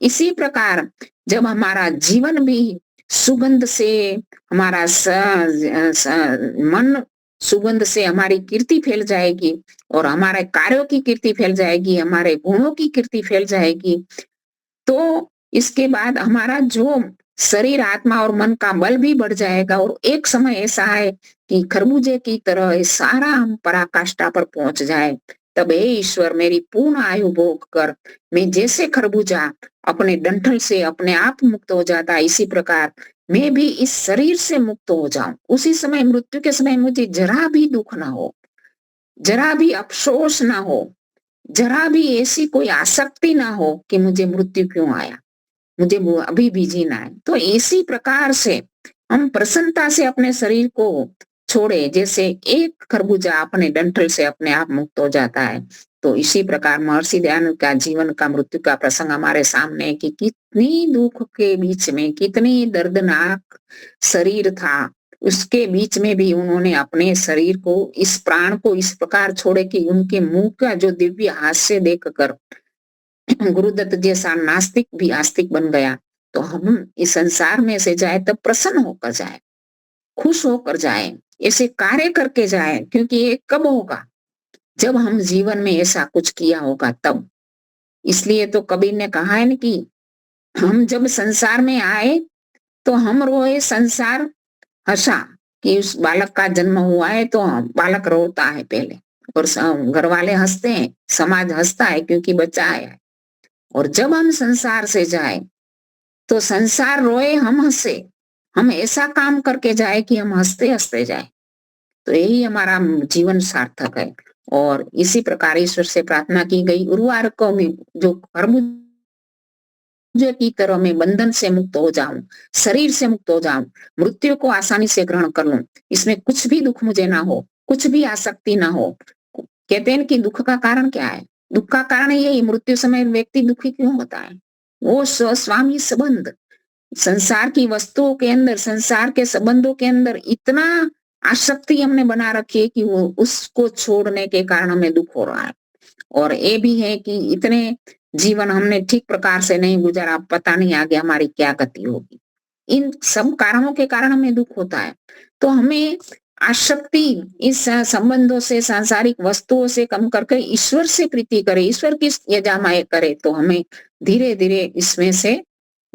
इसी प्रकार जब हमारा जीवन भी सुगंध से, हमारा मन सुगंध से, हमारी कीर्ति फैल जाएगी और हमारे कार्यों की कीर्ति फैल जाएगी, हमारे गुणों की कीर्ति फैल जाएगी। तो इसके बाद हमारा जो शरीर, आत्मा और मन का बल भी बढ़ जाएगा और एक समय ऐसा है कि खरबूजे की तरह सारा हम पराकाष्ठा पर पहुंच जाए, तब हे ईश्वर मेरी पूर्ण आयु भोग कर मैं जैसे खरबूजा अपने डंठल से अपने आप मुक्त हो जाता है, इसी प्रकार मैं भी इस शरीर से मुक्त हो जाऊं। उसी समय मृत्यु के समय मुझे जरा भी दुख ना हो, जरा भी अफसोस ना हो, जरा भी ऐसी कोई आसक्ति ना हो कि मुझे मृत्यु क्यों आया, मुझे अभी भी जीना है। तो इसी प्रकार से हम प्रसन्नता से अपने शरीर को छोड़े, जैसे एक खरबूजा अपने डंठल से अपने आप मुक्त हो जाता है। तो इसी प्रकार महर्षि दयानंद का जीवन का मृत्यु का प्रसंग हमारे सामने है कि कितनी दुख के बीच में, कितनी दर्दनाक शरीर था, उसके बीच में भी उन्होंने अपने शरीर को, इस प्राण को इस प्रकार छोड़े कि उनके मुंह का जो दिव्य हास्य देखकर गुरुदत्त जैसा नास्तिक भी आस्तिक बन गया। तो हम इस संसार में से जाए तब प्रसन्न होकर जाए, खुश होकर जाए, ऐसे कार्य करके जाए, क्योंकि ये कब होगा, जब हम जीवन में ऐसा कुछ किया होगा तब। इसलिए तो कबीर ने कहा है न कि हम जब संसार में आए तो हम रोए संसार हंसा, कि उस बालक का जन्म हुआ है तो बालक रोता है पहले, और घर वाले हंसते हैं, समाज हंसता है क्योंकि बच्चा आया है। और जब हम संसार से जाए तो संसार रोए हम हंसे, हम ऐसा काम करके जाए कि हम हंसते हंसते जाए। तो यही हमारा जीवन सार्थक है। और इसी प्रकार ईश्वर से प्रार्थना की गई, उर्वारकों में जो खरबूजे की तरह मैं बंधन से मुक्त हो जाऊं, शरीर से मुक्त हो जाऊं, मृत्यु को आसानी से ग्रहण कर लूं, इसमें कुछ भी दुख मुझे ना हो, कुछ भी आसक्ति ना हो। कहते हैं कि दुख का कारण क्या है? दुख का कारण यही, मृत्यु समय व्यक्ति दुखी क्यों होता है? वो स्वस्वामी संबंध, संसार की वस्तुओं के अंदर, संसार के संबंधों के अंदर इतना आसक्ति हमने बना रखी है कि वो उसको छोड़ने के कारण हमें दुख हो रहा है। और ये भी है कि इतने जीवन हमने ठीक प्रकार से नहीं गुजारा, पता नहीं आगे हमारी क्या गति होगी। इन सब कारणों के कारण हमें दुख होता है। तो हमें आसक्ति इस संबंधों से, सांसारिक वस्तुओं से कम करके ईश्वर से प्रीति करे, ईश्वर की यजामाएं करे, तो हमें धीरे धीरे इसमें से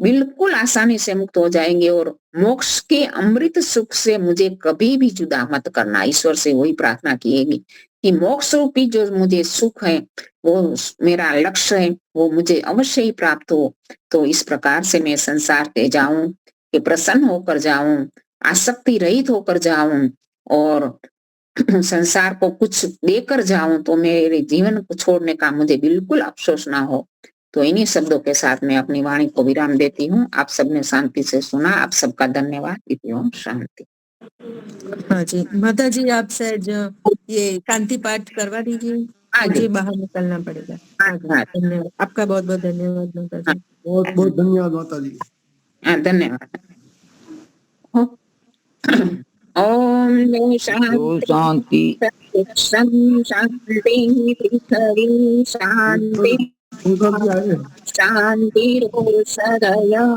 बिल्कुल आसानी से मुक्त हो जाएंगे। और मोक्ष के अमृत सुख से मुझे कभी भी जुदा मत करना, ईश्वर से वही प्रार्थना किएगी कि मोक्ष रूपी जो मुझे सुख है, वो मेरा लक्ष्य है, वो मुझे अवश्य ही प्राप्त हो। तो इस प्रकार से मैं संसार पे जाऊं कि प्रसन्न होकर जाऊं, आसक्ति रहित होकर जाऊं, और संसार को कुछ देकर जाऊं, तो मेरे जीवन को छोड़ने का मुझे बिल्कुल अफसोस ना हो। तो इन्हीं शब्दों के साथ मैं अपनी वाणी को विराम देती हूँ। आप सबने शांति से सुना, आप सबका धन्यवाद। इति ओम शांति। हाँ जी, माता जी आप सहज ये शांति पाठ करवा दीजिए, मुझे बाहर निकलना पड़ेगा। धन्यवाद, आपका बहुत बहुत धन्यवाद माता जी। बहुत बहुत धन्यवाद माता जी। धन्यवाद। ओम शांति शांति शांति पृथ्वी शांति शांति सदय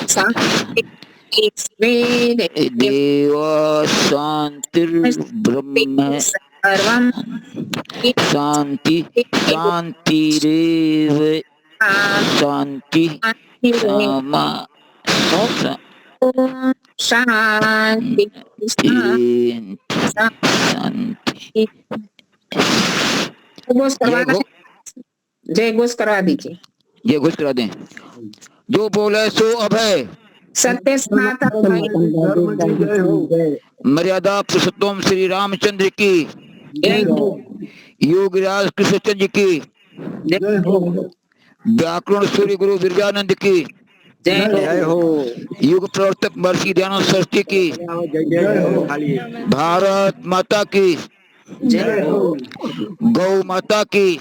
शांति देव शांतिर्ब्रह्म शांति शांतिरेव शांति सामा शांति शांति। जय घोष करवा दीजिए। जय घोष करा दें। जो बोले सो अभय, सत्य सनातन मर्यादा पुरुषोत्तम श्री रामचंद्र की, योगराज कृष्णचंद्र की, व्याकरण सूर्य गुरु विरजानंद की, जय हो। युग प्रवर्तक महर्षि दयानंद सरस्वती की, भारत माता की जय हो। गौ माता की,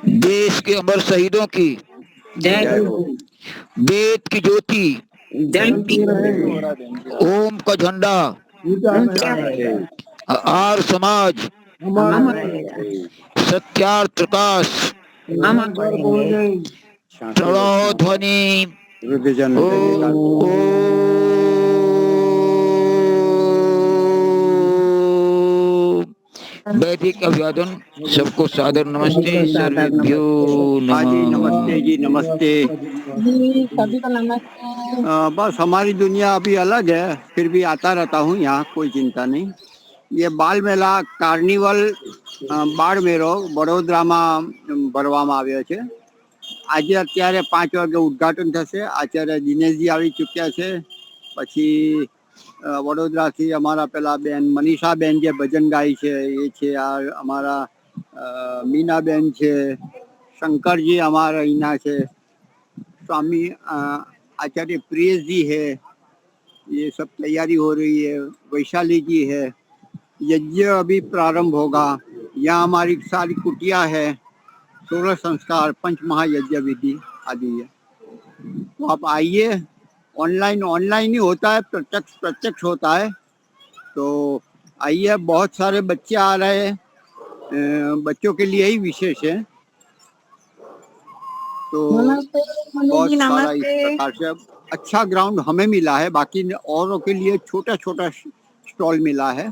देश के अमर शहीदों की, जय हो। वेद की ज्योति, ओम का झंडा, आर्य समाज, सत्यार्थ प्रकाश, प्रणव ध्वनि, वैदिक अभिवादन। सबको सादर नमस्ते। सर्वेभ्यो नमः। नमस्ते जी, नमस्ते। सभी को नमस्ते। बस हमारी दुनिया अभी अलग है, फिर भी आता रहता हूँ यहाँ, कोई चिंता नहीं। ये बाल मेला કાર્નિવલ બાળમેળો વડોદરામાં ભરવામાં આવ્યો છે. આજે અત્યારે 5 વાગે ઉદ્ઘાટન થશે. આચાર્ય દિનેશજી આવી ચૂક્યા છે. પછી વડોદરાથી અમારા પેલા બેન મનીષાબેન જે ભજન ગાય છે એ છે, આ અમારા મીનાબેન છે, શંકરજી અમારા અહીંના છે, स्वामी आचार्य प्रियेश जी है, ये सब तैयारी हो रही है। वैशाली जी है। यज्ञ अभी प्रारंभ होगा। यहाँ हमारी सारी कुटिया है, 16 संस्कार, पंच महायज्ञ विधि आदि है। तो आप आइए। ऑनलाइन ही होता है, प्रत्यक्ष होता है। तो आइए, बहुत सारे बच्चे आ रहे हैं, बच्चों के लिए ही विशेष है। तो बहुत सारा इस प्रकार से अच्छा ग्राउंड हमें मिला है, बाकी औरों के लिए छोटा छोटा स्टॉल मिला है।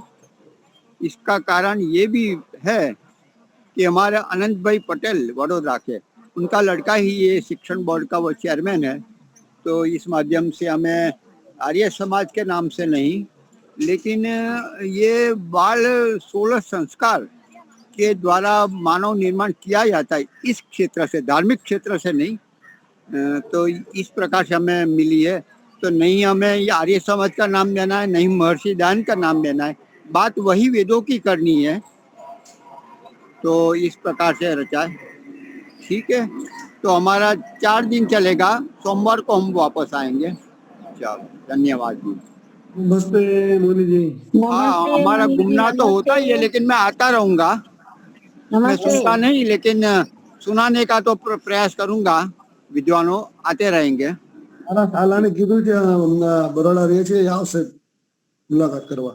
इसका कारण ये भी है कि हमारे अनंत भाई पटेल वडोदरा के, उनका लड़का ही ये शिक्षण बोर्ड का वो चेयरमैन है। तो इस माध्यम से हमें आर्य समाज के नाम से नहीं, लेकिन ये बाल 16 संस्कार के द्वारा मानव निर्माण किया जाता है, इस क्षेत्र से, धार्मिक क्षेत्र से नहीं। तो इस प्रकार से हमें मिली है। तो नहीं हमें ये आर्य समाज का नाम देना है, नहीं महर्षि दयानंद का नाम देना है, बात वही वेदों की करनी है। तो इस प्रकार से रचा है। ठीक है, तो हमारा 4 दिन चलेगा। सोमवार को हम वापस आएंगे। चलो, धन्यवाद जी। नमस्ते मोनी जी। हाँ, हमारा घूमना तो होता ही है, लेकिन मैं आता रहूंगा। मैं सुनता नहीं, लेकिन सुनाने का तो प्रयास करूंगा। विद्वानों आते रहेंगे। મારા સાલાને કીધું છે બરોડા રહે છે, એ આવશે મુલાકાત કરવા.